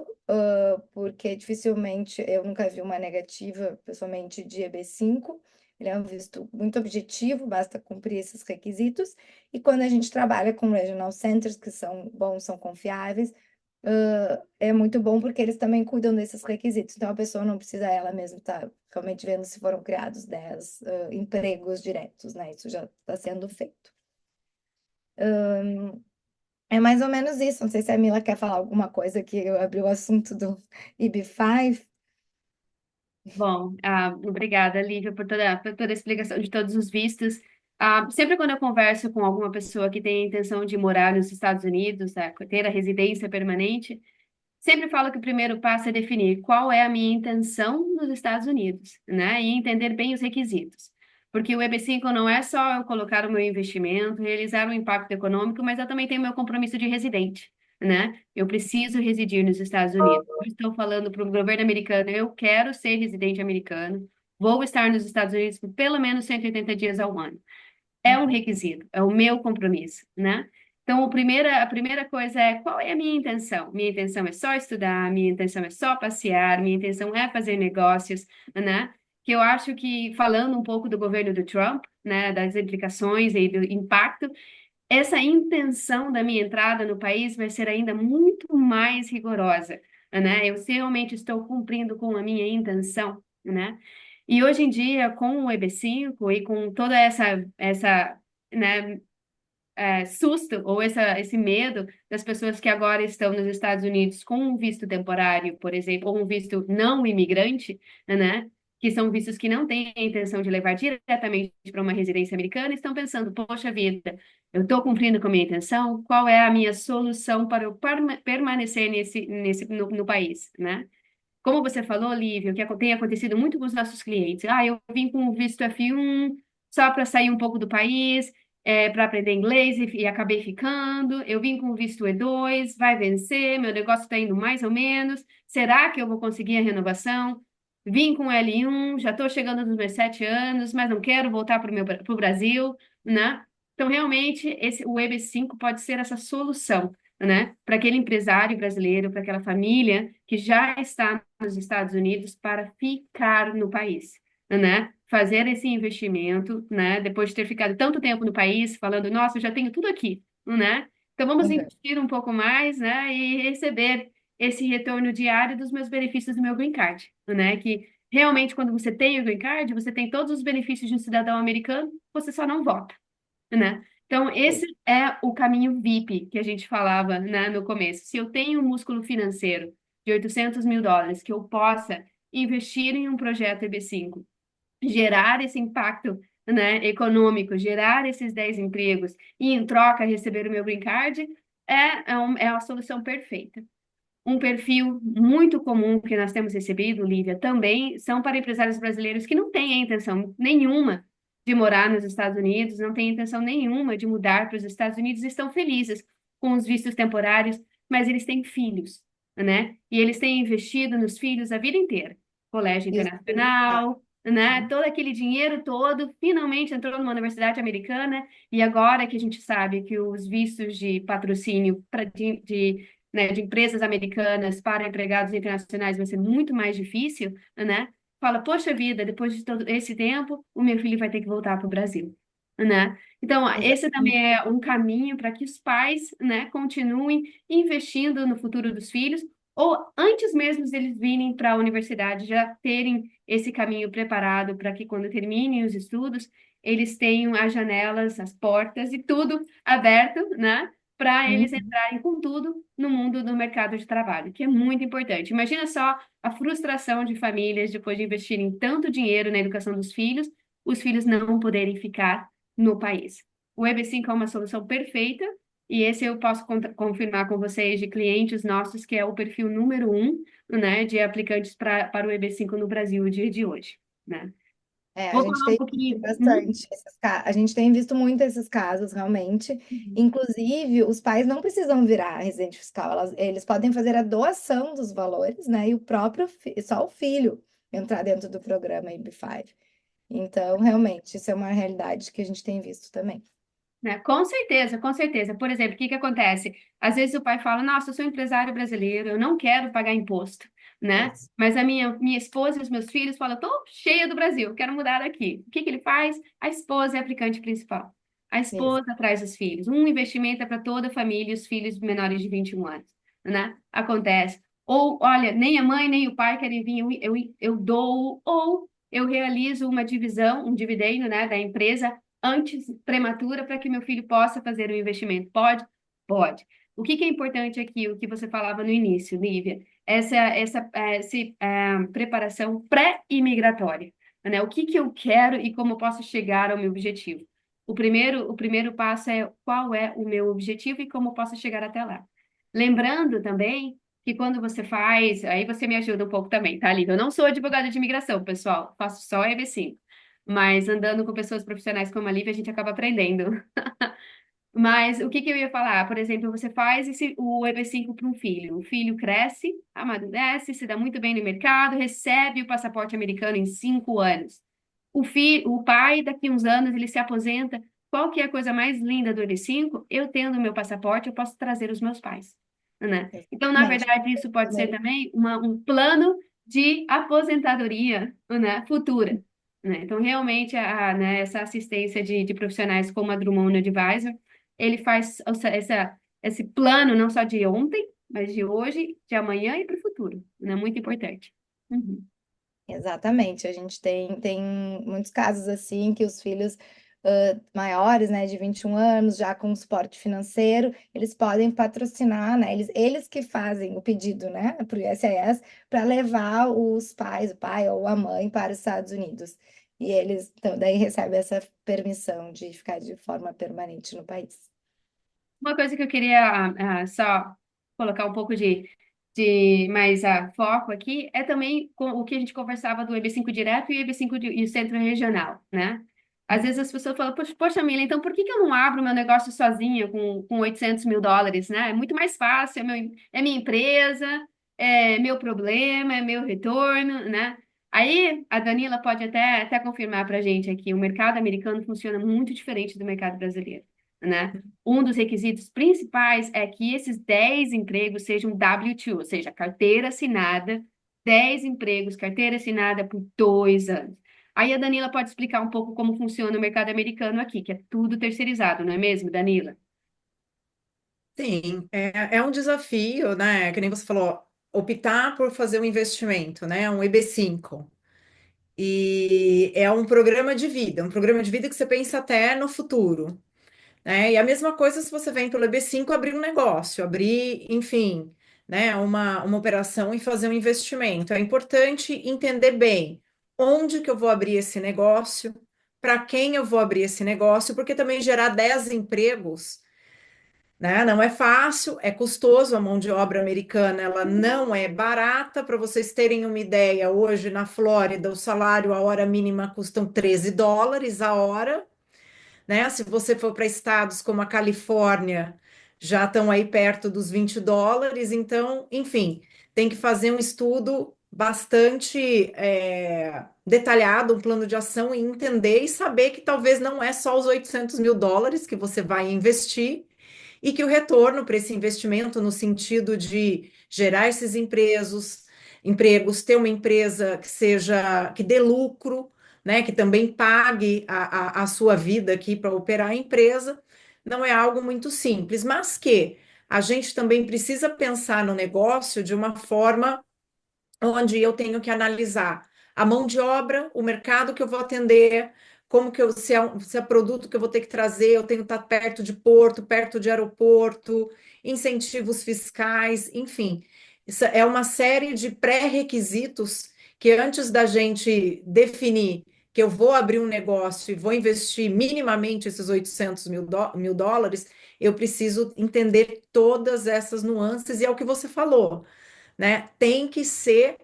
porque dificilmente eu nunca vi uma negativa, pessoalmente, de EB5. Ele é um visto muito objetivo, basta cumprir esses requisitos. E quando a gente trabalha com regional centers, que são bons, são confiáveis, é muito bom porque eles também cuidam desses requisitos. Então, a pessoa não precisa ela mesma estar realmente vendo se foram criados 10 empregos diretos, né? Isso já está sendo feito. É mais ou menos isso. Não sei se a Mila quer falar alguma coisa, que eu abri o assunto do IB5. Bom, obrigada, Lívia, por toda a explicação de todos os vistos. Sempre quando eu converso com alguma pessoa que tem a intenção de morar nos Estados Unidos, ter a residência permanente, sempre falo que o primeiro passo é definir qual é a minha intenção nos Estados Unidos, né? E entender bem os requisitos. Porque o EB5 não é só eu colocar o meu investimento, realizar um impacto econômico, mas eu também tenho meu compromisso de residente, né? Eu preciso residir nos Estados Unidos. Eu estou falando para o governo americano, eu quero ser residente americano, vou estar nos Estados Unidos por pelo menos 180 dias ao ano. É um requisito, é o meu compromisso, né? Então, a primeira coisa é qual é a minha intenção? Minha intenção é só estudar, minha intenção é só passear, minha intenção é fazer negócios, né? Que eu acho que, falando um pouco do governo do Trump, né, das implicações e do impacto, essa intenção da minha entrada no país vai ser ainda muito mais rigorosa, né? Eu realmente estou cumprindo com a minha intenção, né? E hoje em dia, com o EB5 e com toda essa né, susto ou esse medo das pessoas que agora estão nos Estados Unidos com um visto temporário, por exemplo, ou um visto não imigrante, né? Que são vistos que não têm a intenção de levar diretamente para uma residência americana, estão pensando, poxa vida, eu estou cumprindo com a minha intenção, qual é a minha solução para eu permanecer no país, né? Como você falou, Lívia, o que tem acontecido muito com os nossos clientes. Eu vim com o visto F1 só para sair um pouco do país, para aprender inglês e acabei ficando. Eu vim com o visto E2, vai vencer, meu negócio está indo mais ou menos. Será que eu vou conseguir a renovação? Vim com L1, já estou chegando nos meus 7 anos, mas não quero voltar para o Brasil, né? Então, realmente, o EB5 pode ser essa solução, né, para aquele empresário brasileiro, para aquela família que já está nos Estados Unidos para ficar no país, né? Fazer esse investimento, né? Depois de ter ficado tanto tempo no país, falando, nossa, eu já tenho tudo aqui, né? Então vamos investir um pouco mais, né? E receber esse retorno diário dos meus benefícios do meu Green Card, né? Que realmente, quando você tem o Green Card, você tem todos os benefícios de um cidadão americano, você só não vota, né? Então, esse é o caminho VIP que a gente falava, né, no começo. Se eu tenho um músculo financeiro de US$ 800.000 que eu possa investir em um projeto EB5, gerar esse impacto, né, econômico, gerar esses 10 empregos e, em troca, receber o meu green card, é a solução perfeita. Um perfil muito comum que nós temos recebido, Lívia, também são para empresários brasileiros que não têm a intenção nenhuma de morar nos Estados Unidos, não têm intenção nenhuma de mudar para os Estados Unidos, estão felizes com os vistos temporários, mas eles têm filhos, né? E eles têm investido nos filhos a vida inteira. Colégio internacional, né? Todo aquele dinheiro todo, finalmente entrou numa universidade americana, e agora que a gente sabe que os vistos de patrocínio né, de empresas americanas para empregados internacionais vai ser muito mais difícil, né? Fala, poxa vida, depois de todo esse tempo, o meu filho vai ter que voltar para o Brasil, né? Então, esse Exatamente. também é um caminho para que os pais, né, continuem investindo no futuro dos filhos, ou antes mesmo deles virem para a universidade, já terem esse caminho preparado para que quando terminem os estudos, eles tenham as janelas, as portas e tudo aberto, né? Para eles Uhum. entrarem com tudo no mundo do mercado de trabalho, que é muito importante. Imagina só a frustração de famílias depois de investirem tanto dinheiro na educação dos filhos, os filhos não poderem ficar no país. O EB5 é uma solução perfeita e esse eu posso confirmar com vocês de clientes nossos que é o perfil número um, né, de aplicantes para o EB5 no Brasil, o dia de hoje, né? A Vou gente falar um tem visto pouquinho. bastante a gente tem visto muito esses casos, realmente. Uhum. Inclusive, os pais não precisam virar residente fiscal, eles podem fazer a doação dos valores, né? E o próprio, só o filho entrar dentro do programa AB5. Então, realmente, isso é uma realidade que a gente tem visto também. Né? Com certeza, com certeza. Por exemplo, o que que acontece? Às vezes o pai fala, nossa, eu sou empresário brasileiro, eu não quero pagar imposto, né? Isso, Mas a minha esposa e os meus filhos falam, tô cheia do Brasil, quero mudar daqui. O que que ele faz? A esposa é a aplicante principal. A isso. esposa traz os filhos. Um investimento é para toda a família e os filhos menores de 21 anos, né? Acontece. Ou, olha, nem a mãe nem o pai querem vir, eu dou, ou eu realizo uma divisão, um dividendo, né, da empresa antes prematura para que meu filho possa fazer o investimento. Pode? Pode. O que que é importante aqui, o que você falava no início, Lívia? Essa preparação pré-imigratória, né? O que que eu quero e como eu posso chegar ao meu objetivo? O primeiro passo é qual é o meu objetivo e como eu posso chegar até lá. Lembrando também que quando você faz, aí você me ajuda um pouco também, tá, Lívia? Eu não sou advogada de imigração, pessoal, faço só EB5. Mas andando com pessoas profissionais como a Lívia, a gente acaba aprendendo. Mas o que que eu ia falar? Por exemplo, você faz o EB5 para um filho. O filho cresce, amadurece, se dá muito bem no mercado, recebe o passaporte americano em 5 anos. O pai, daqui uns anos, ele se aposenta. Qual que é a coisa mais linda do EB5? Eu tendo o meu passaporte, eu posso trazer os meus pais, né? Então, na Exatamente. verdade, isso pode ser também um plano de aposentadoria, né, futura, né? Então, realmente, né, essa assistência de profissionais como a Drummond Advisor, ele faz esse plano não só de ontem, mas de hoje, de amanhã e para o futuro, né? Muito importante. Uhum. Exatamente, a gente tem muitos casos assim que os filhos maiores, né, de 21 anos, já com suporte financeiro, eles podem patrocinar, né, eles que fazem o pedido, né, para o ISIS, para levar os pais, o pai ou a mãe para os Estados Unidos. E eles então, daí recebem essa permissão de ficar de forma permanente no país. Uma coisa que eu queria só colocar um pouco de mais foco aqui é também o que a gente conversava do EB5 direto e EB5 e o centro regional, né? Às vezes as pessoas falam, poxa, Mila, então por que que eu não abro meu negócio sozinha com US$ 800.000, né? É muito mais fácil, é minha empresa, é meu problema, é meu retorno, né? Aí a Danila pode até confirmar para a gente aqui, o mercado americano funciona muito diferente do mercado brasileiro, né? Um dos requisitos principais é que esses 10 empregos sejam W2, ou seja, carteira assinada, 10 empregos, carteira assinada por 2 anos. Aí a Danila pode explicar um pouco como funciona o mercado americano aqui, que é tudo terceirizado, não é mesmo, Danila? Sim, é um desafio, né? Que nem você falou, optar por fazer um investimento, né? Um EB5. E é um programa de vida que você pensa até no futuro, né? E a mesma coisa se você vem pelo EB5 abrir um negócio, abrir, enfim, né? Uma operação e fazer um investimento. É importante entender bem onde que eu vou abrir esse negócio, para quem eu vou abrir esse negócio, porque também gerar 10 empregos, né? Não é fácil, é custoso, a mão de obra americana, ela não é barata. Para vocês terem uma ideia, hoje na Flórida, o salário, a hora mínima custam US$ 13 a hora, né? Se você for para estados como a Califórnia, já estão aí perto dos US$ 20. Então, enfim, tem que fazer um estudo bastante detalhado, um plano de ação e entender e saber que talvez não é só os US$ 800.000 que você vai investir, e que o retorno para esse investimento, no sentido de gerar esses empregos, ter uma empresa que dê lucro, né, que também pague a sua vida aqui para operar a empresa, não é algo muito simples, mas que a gente também precisa pensar no negócio de uma forma onde eu tenho que analisar a mão de obra, o mercado que eu vou atender, como que se é produto que eu vou ter que trazer, eu tenho que estar perto de porto, perto de aeroporto, incentivos fiscais, enfim. Isso é uma série de pré-requisitos que antes da gente definir que eu vou abrir um negócio e vou investir minimamente esses 800 mil dólares, eu preciso entender todas essas nuances, e é o que você falou, né? Tem que ser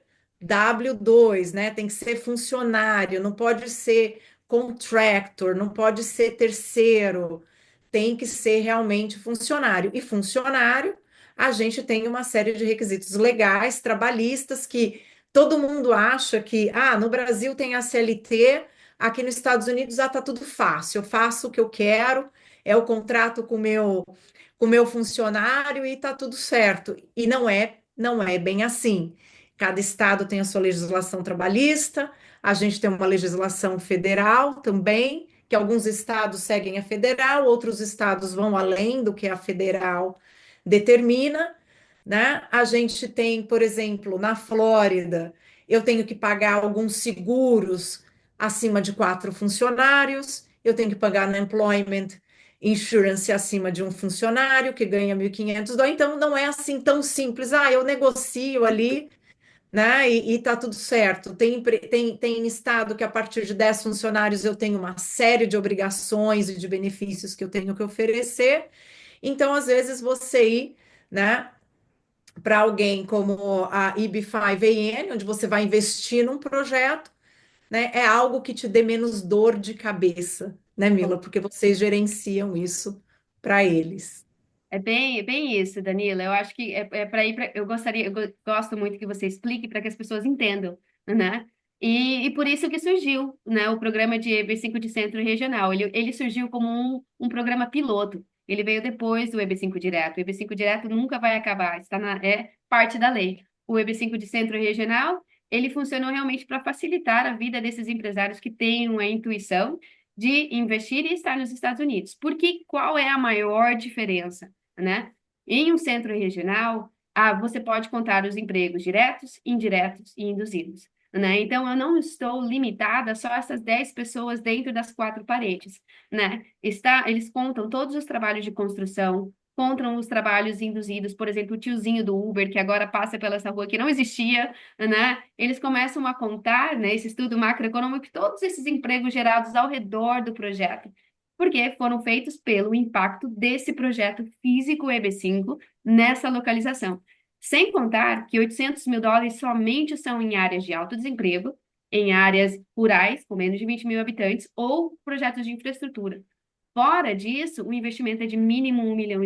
W2, né? Tem que ser funcionário, não pode ser contractor, não pode ser terceiro, tem que ser realmente funcionário. E funcionário, a gente tem uma série de requisitos legais, trabalhistas, que todo mundo acha que, no Brasil tem a CLT, aqui nos Estados Unidos, tá tudo fácil, eu faço o que eu quero, é o contrato com o meu funcionário e tá tudo certo. E não é bem assim. Cada estado tem a sua legislação trabalhista, a gente tem uma legislação federal também, que alguns estados seguem a federal, outros estados vão além do que a federal determina, né? A gente tem, por exemplo, na Flórida, eu tenho que pagar alguns seguros acima de 4 funcionários, eu tenho que pagar unemployment insurance acima de um funcionário que ganha 1.500 dólares, então não é assim tão simples. Eu negocio ali, né? E tá tudo certo. Tem estado que a partir de 10 funcionários eu tenho uma série de obrigações e de benefícios que eu tenho que oferecer. Então, às vezes, você ir, né, para alguém como a EB5AN, onde você vai investir num projeto, né, é algo que te dê menos dor de cabeça, né, Mila? Porque vocês gerenciam isso para eles. É bem isso, Danila. Eu acho que é para ir eu gostaria, gosto muito que você explique para que as pessoas entendam, né? E por isso que surgiu, né, o programa de EB5 de Centro Regional. Ele surgiu como um programa piloto. Ele veio depois do EB5 Direto. O EB5 Direto nunca vai acabar, é parte da lei. O EB5 de Centro Regional, ele funcionou realmente para facilitar a vida desses empresários que têm uma intuição de investir e estar nos Estados Unidos. Porque qual é a maior diferença? Né? Em um centro regional, você pode contar os empregos diretos, indiretos e induzidos. Né? Então, eu não estou limitada só a essas 10 pessoas dentro das 4 paredes. Né? Eles contam todos os trabalhos de construção, contam os trabalhos induzidos, por exemplo, o tiozinho do Uber, que agora passa pela essa rua que não existia, né? Eles começam a contar, né, esse estudo macroeconômico, todos esses empregos gerados ao redor do projeto, porque foram feitos pelo impacto desse projeto físico EB5 nessa localização. Sem contar que 800 mil dólares somente são em áreas de alto desemprego, em áreas rurais, com menos de 20 mil habitantes, ou projetos de infraestrutura. Fora disso, o investimento é de mínimo 1,50 milhão,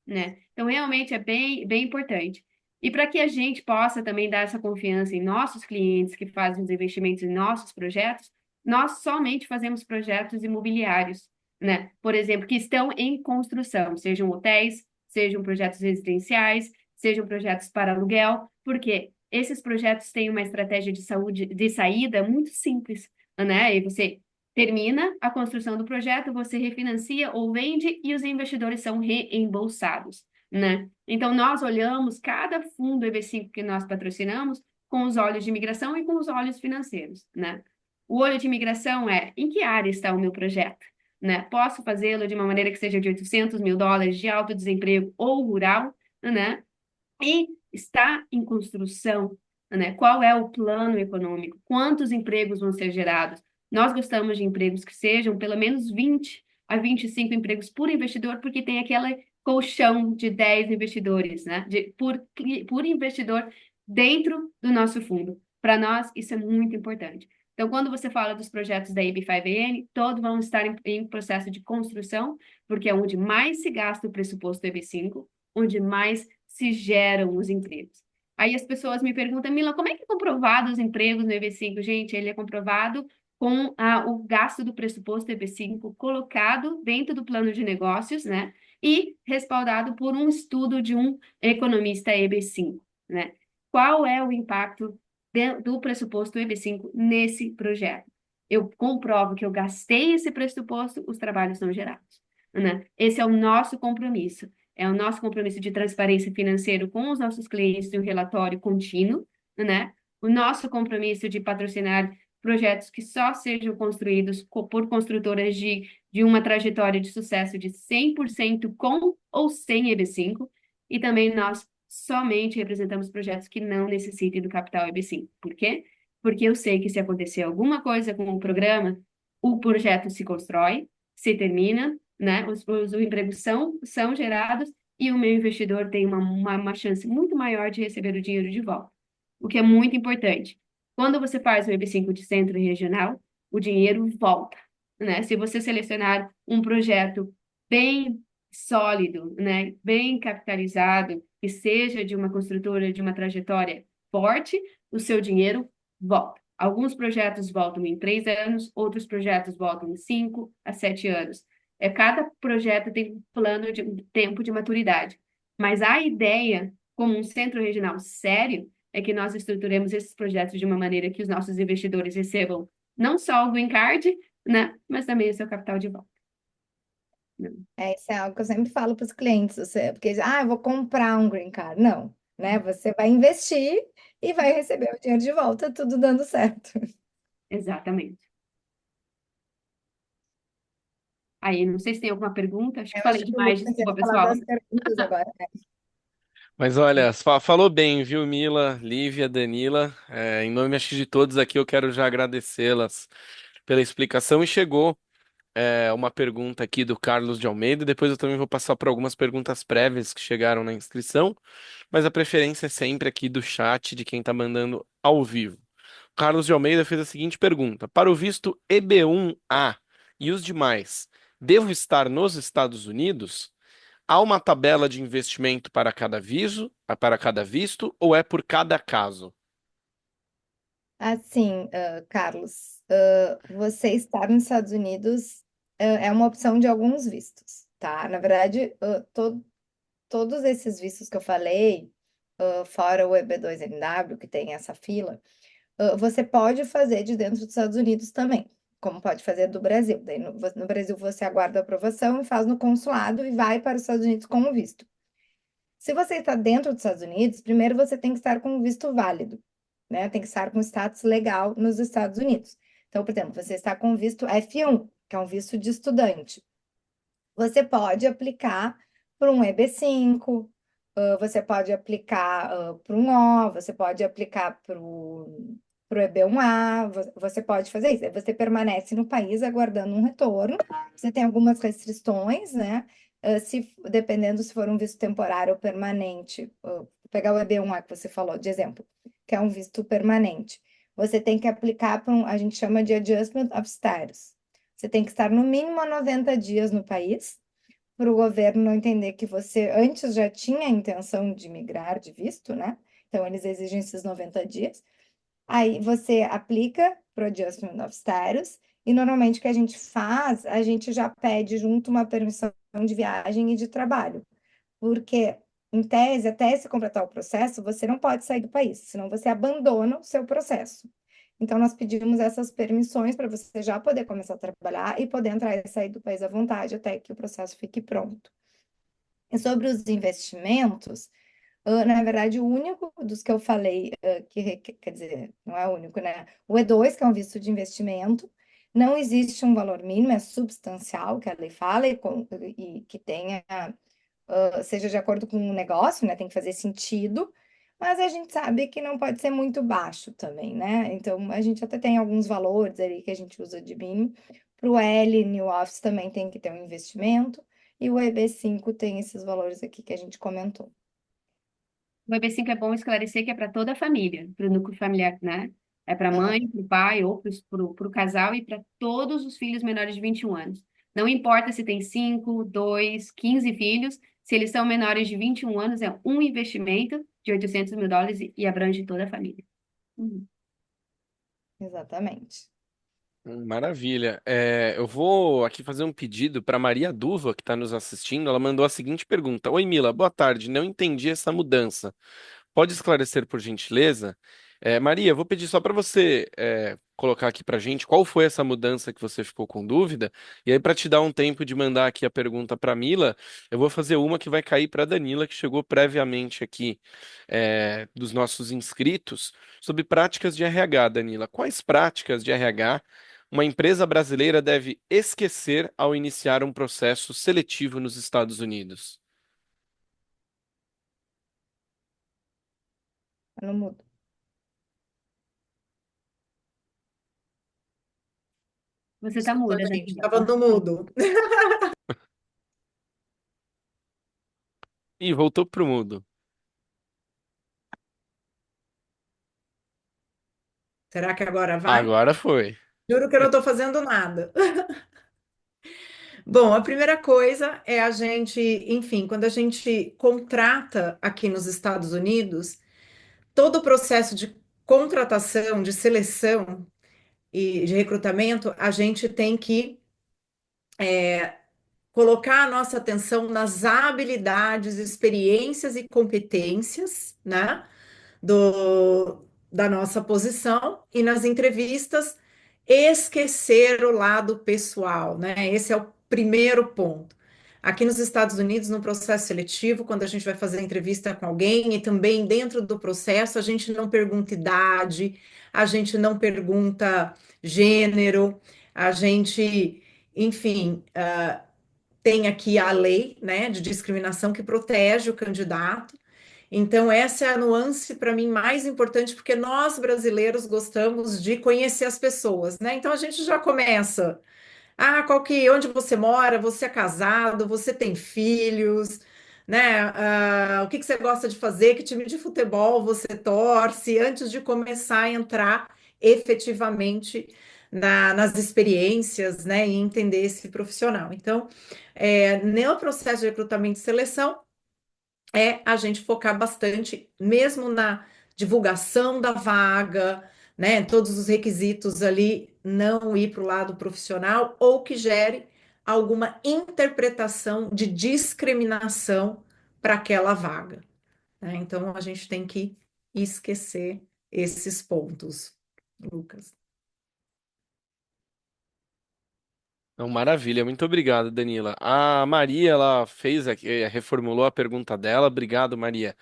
né? Então, realmente é bem, bem importante. E para que a gente possa também dar essa confiança em nossos clientes que fazem os investimentos em nossos projetos, nós somente fazemos projetos imobiliários, né? Por exemplo, que estão em construção, sejam hotéis, sejam projetos residenciais, sejam projetos para aluguel, porque esses projetos têm uma estratégia de saída muito simples, né? E você termina a construção do projeto, você refinancia ou vende e os investidores são reembolsados, né? Então, nós olhamos cada fundo EB5 que nós patrocinamos com os olhos de imigração e com os olhos financeiros, né? O olho de imigração é em que área está o meu projeto, né? Posso fazê-lo de uma maneira que seja de 800 mil dólares de alto desemprego ou rural, né? E está em construção, né? Qual é o plano econômico? Quantos empregos vão ser gerados? Nós gostamos de empregos que sejam pelo menos 20 a 25 empregos por investidor, porque tem aquele colchão de 10 investidores, né? Por investidor dentro do nosso fundo. Para nós, isso é muito importante. Então, quando você fala dos projetos da EB5AN, todos vão estar em processo de construção, porque é onde mais se gasta o pressuposto do EB5, onde mais se geram os empregos. Aí as pessoas me perguntam, Mila, como é que é comprovado os empregos no EB5? Gente, ele é comprovado com o gasto do pressuposto EB5 colocado dentro do plano de negócios, né? e respaldado por um estudo de um economista EB5, né? Qual é o impacto do pressuposto EB5 nesse projeto? Eu comprovo que eu gastei esse pressuposto, os trabalhos são gerados, né? Esse é o nosso compromisso. É o nosso compromisso de transparência financeira com os nossos clientes de um relatório contínuo, né? O nosso compromisso de patrocinar projetos que só sejam construídos por construtoras de uma trajetória de sucesso de 100% com ou sem EB5, e também nós somente representamos projetos que não necessitem do capital EB5. Por quê? Porque eu sei que se acontecer alguma coisa com o programa, o projeto se constrói, se termina, né? Os empregos são gerados e o meu investidor tem uma chance muito maior de receber o dinheiro de volta, o que é muito importante. Quando você faz o EB5 de centro e regional, o dinheiro volta, né? Se você selecionar um projeto bem sólido, né, bem capitalizado, que seja de uma construtora de uma trajetória forte, o seu dinheiro volta. Alguns projetos voltam em 3 anos, outros projetos voltam em 5 a 7 anos. Cada projeto tem um plano de tempo de maturidade. Mas a ideia, como um centro regional sério, é que nós estruturemos esses projetos de uma maneira que os nossos investidores recebam não só o green card, né, mas também o seu capital de volta. Isso é algo que eu sempre falo para os clientes, porque eu vou comprar um green card. Não, né? Você vai investir e vai receber o dinheiro de volta, tudo dando certo. Exatamente. Aí, não sei se tem alguma pergunta. Acho que Eu falei acho que o demais, Lucas ia desculpa, falar pessoal. das perguntas agora. Mas olha, falou bem, viu, Mila, Lívia, Danila? Em nome, acho que de todos aqui, eu quero já agradecê-las pela explicação. E chegou uma pergunta aqui do Carlos de Almeida. Depois eu também vou passar por algumas perguntas prévias que chegaram na inscrição, mas a preferência é sempre aqui do chat de quem está mandando ao vivo. Carlos de Almeida fez a seguinte pergunta: para o visto EB1A e os demais, devo estar nos Estados Unidos? Há uma tabela de investimento para cada visto, ou é por cada caso? Assim, Carlos, você estar nos Estados Unidos, é uma opção de alguns vistos, tá? Na verdade, todos esses vistos que eu falei, fora o EB2NW, que tem essa fila, você pode fazer de dentro dos Estados Unidos também, como pode fazer do Brasil. Daí no Brasil você aguarda a aprovação e faz no consulado e vai para os Estados Unidos com o visto. Se você está dentro dos Estados Unidos, primeiro você tem que estar com o visto válido, né? Tem que estar com status legal nos Estados Unidos. Então, por exemplo, você está com o visto F1, que é um visto de estudante. Você pode aplicar para um EB5, você pode aplicar para um O, você pode aplicar para o EB1A, você pode fazer isso. Aí você permanece no país aguardando um retorno. Você tem algumas restrições, né? Dependendo se for um visto temporário ou permanente, vou pegar o EB1A que você falou de exemplo, que é um visto permanente. Você tem que aplicar para a gente chama de Adjustment of Status. Você tem que estar no mínimo 90 dias no país, para o governo não entender que você antes já tinha a intenção de migrar de visto, né? Então, eles exigem esses 90 dias. Aí você aplica para o Adjustment of Status, e normalmente o que a gente faz, a gente já pede junto uma permissão de viagem e de trabalho. Porque, em tese, até se completar o processo, você não pode sair do país, senão você abandona o seu processo. Então, nós pedimos essas permissões para você já poder começar a trabalhar e poder entrar e sair do país à vontade até que o processo fique pronto. E sobre os investimentos, na verdade, o único dos que eu falei, quer dizer, não é o único, né? O E2, que é um visto de investimento, não existe um valor mínimo, é substancial, que a lei fala, e que tenha, seja de acordo com o negócio, né? Tem que fazer sentido, mas a gente sabe que não pode ser muito baixo também, né? Então, a gente até tem alguns valores ali que a gente usa de mínimo. Para o L, New Office também tem que ter um investimento, e o EB5 tem esses valores aqui que a gente comentou. O EB5 é bom esclarecer que é para toda a família, para o núcleo familiar, né? É para a mãe, para o pai ou para o casal e para todos os filhos menores de 21 anos. Não importa se tem 5, 2, 15 filhos, se eles são menores de 21 anos, é um investimento de $800 mil e abrange toda a família. Exatamente. Maravilha. Eu vou aqui fazer um pedido para Maria Duva, que está nos assistindo. Ela mandou a seguinte pergunta: Oi, Mila, boa tarde. Não entendi essa mudança. Pode esclarecer, por gentileza? Maria, eu vou pedir só para você colocar aqui para gente qual foi essa mudança que você ficou com dúvida. E aí, para te dar um tempo de mandar aqui a pergunta para Mila, eu vou fazer uma que vai cair para Danila, que chegou previamente aqui dos nossos inscritos, sobre práticas de RH, Danila. Quais práticas de RH uma empresa brasileira deve esquecer ao iniciar um processo seletivo nos Estados Unidos? Eu não mudo. Você tá Desculpa, muda, gente, Danila. estava no mudo. Ih, voltou pro mudo. Será que agora vai? Agora foi. Juro que eu não estou fazendo nada. Bom, a primeira coisa é a gente, enfim, quando a gente contrata aqui nos Estados Unidos, todo o processo de contratação, de seleção e de recrutamento, a gente tem que colocar a nossa atenção nas habilidades, experiências e competências, né, da nossa posição e nas entrevistas esquecer o lado pessoal, né? Esse é o primeiro ponto. Aqui nos Estados Unidos, no processo seletivo, quando a gente vai fazer entrevista com alguém e também dentro do processo, a gente não pergunta idade, a gente não pergunta gênero, a gente, enfim, tem aqui a lei, né, de discriminação que protege o candidato. Então, essa é a nuance para mim mais importante, porque nós brasileiros gostamos de conhecer as pessoas, né? Então a gente já começa. Onde você mora? Você é casado? Você tem filhos? Né? O que que você gosta de fazer? Que time de futebol você torce? Antes de começar a entrar efetivamente nas experiências, né? E entender esse profissional. Então, no processo de recrutamento e seleção, é a gente focar bastante, mesmo na divulgação da vaga, né? Todos os requisitos ali, não ir para o lado profissional ou que gere alguma interpretação de discriminação para aquela vaga, né? Então a gente tem que esquecer esses pontos, Lucas. Não, maravilha, muito obrigado, Danila. A Maria, ela fez aqui, reformulou a pergunta dela. Obrigado, Maria.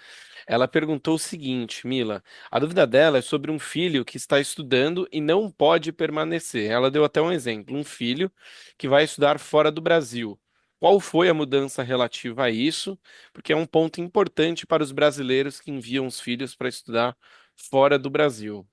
Ela perguntou o seguinte, Mila, a dúvida dela é sobre um filho que está estudando e não pode permanecer. Ela deu até um exemplo, um filho que vai estudar fora do Brasil. Qual foi a mudança relativa a isso? Porque é um ponto importante para os brasileiros que enviam os filhos para estudar fora do Brasil.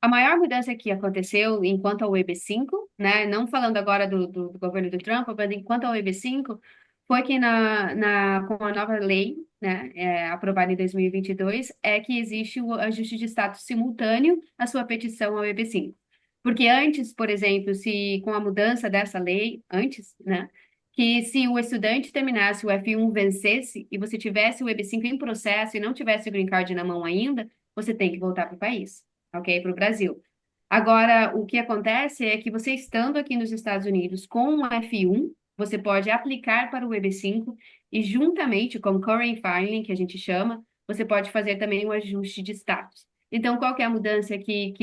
A maior mudança que aconteceu enquanto ao EB5, né, não falando agora do governo do Trump, mas enquanto ao EB5, foi que com a nova lei, né, aprovada em 2022, é que existe o ajuste de status simultâneo à sua petição ao EB5. Porque antes, por exemplo, se com a mudança dessa lei, antes, né, que se o estudante terminasse o F1 vencesse e você tivesse o EB5 em processo e não tivesse o green card na mão ainda, você tem que voltar para o país, ok? Para o Brasil. Agora, o que acontece é que você estando aqui nos Estados Unidos com o F1, você pode aplicar para o EB5 e juntamente com o Current Filing, que a gente chama, você pode fazer também um ajuste de status. Então, qual que é a mudança que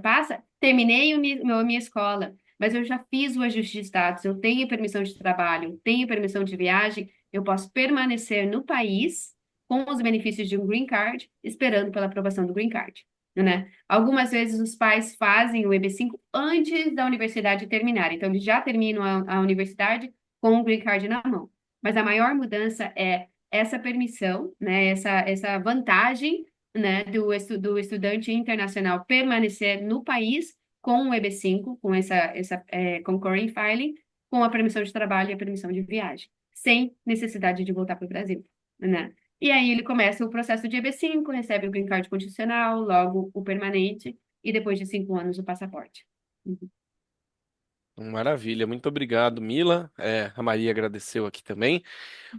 passa? Terminei a minha escola, mas eu já fiz o ajuste de status, eu tenho permissão de trabalho, tenho permissão de viagem, eu posso permanecer no país com os benefícios de um green card, esperando pela aprovação do green card, né? Algumas vezes os pais fazem o EB5 antes da universidade terminar, então eles já terminam a universidade com o green card na mão. Mas a maior mudança é essa permissão, né? Essa vantagem, né? Do estudante internacional permanecer no país com o EB5, com essa concurrent filing, com a permissão de trabalho e a permissão de viagem, sem necessidade de voltar para o Brasil, né? E aí ele começa o processo de EB5, recebe o green card condicional, logo o permanente, e depois de 5 anos o passaporte. Uhum. Maravilha, muito obrigado, Mila. A Maria agradeceu aqui também.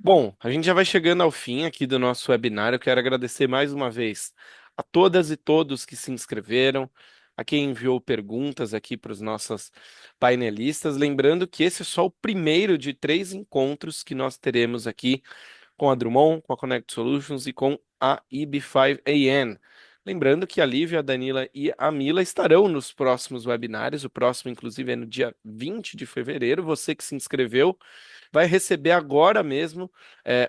Bom, a gente já vai chegando ao fim aqui do nosso webinar. Eu quero agradecer mais uma vez a todas e todos que se inscreveram, a quem enviou perguntas aqui para os nossos painelistas. Lembrando que esse é só o primeiro de 3 encontros que nós teremos aqui com a Drummond, com a Connect Solutions e com a EB5AN. Lembrando que a Lívia, a Danila e a Mila estarão nos próximos webinários. O próximo, inclusive, é no dia 20 de fevereiro. Você que se inscreveu vai receber agora mesmo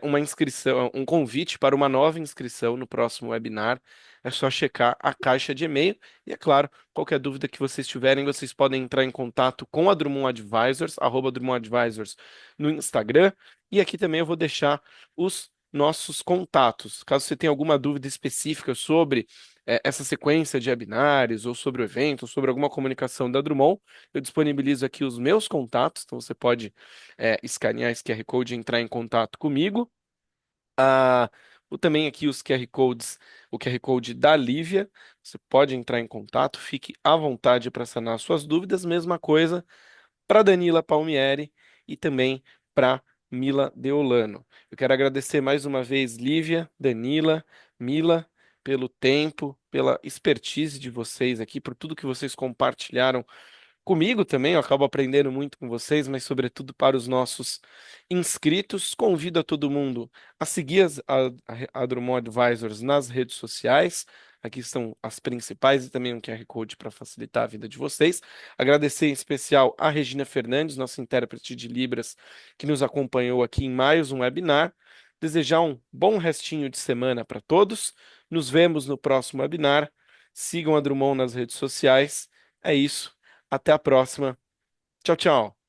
uma inscrição, um convite para uma nova inscrição no próximo webinar. É só checar a caixa de e-mail. E, é claro, qualquer dúvida que vocês tiverem, vocês podem entrar em contato com a Drummond Advisors, @Drummond Advisors no Instagram. E aqui também eu vou deixar os nossos contatos. Caso você tenha alguma dúvida específica sobre essa sequência de webinários, ou sobre o evento, ou sobre alguma comunicação da Drummond, eu disponibilizo aqui os meus contatos, então você pode escanear esse QR Code e entrar em contato comigo. Também aqui os QR Codes, o QR Code da Lívia, você pode entrar em contato, fique à vontade para sanar suas dúvidas, mesma coisa para Danila Palmieri e também para Mila Deolano. Eu quero agradecer mais uma vez Lívia, Danila, Mila, pelo tempo, pela expertise de vocês aqui, por tudo que vocês compartilharam comigo também. Eu acabo aprendendo muito com vocês, mas sobretudo para os nossos inscritos. Convido a todo mundo a seguir a Drummond Advisors nas redes sociais. Aqui estão as principais e também um QR Code para facilitar a vida de vocês. Agradecer em especial a Regina Fernandes, nossa intérprete de Libras, que nos acompanhou aqui em mais um webinar. Desejar um bom restinho de semana para todos. Nos vemos no próximo webinar. Sigam a Drummond nas redes sociais. É isso. Até a próxima. Tchau, tchau.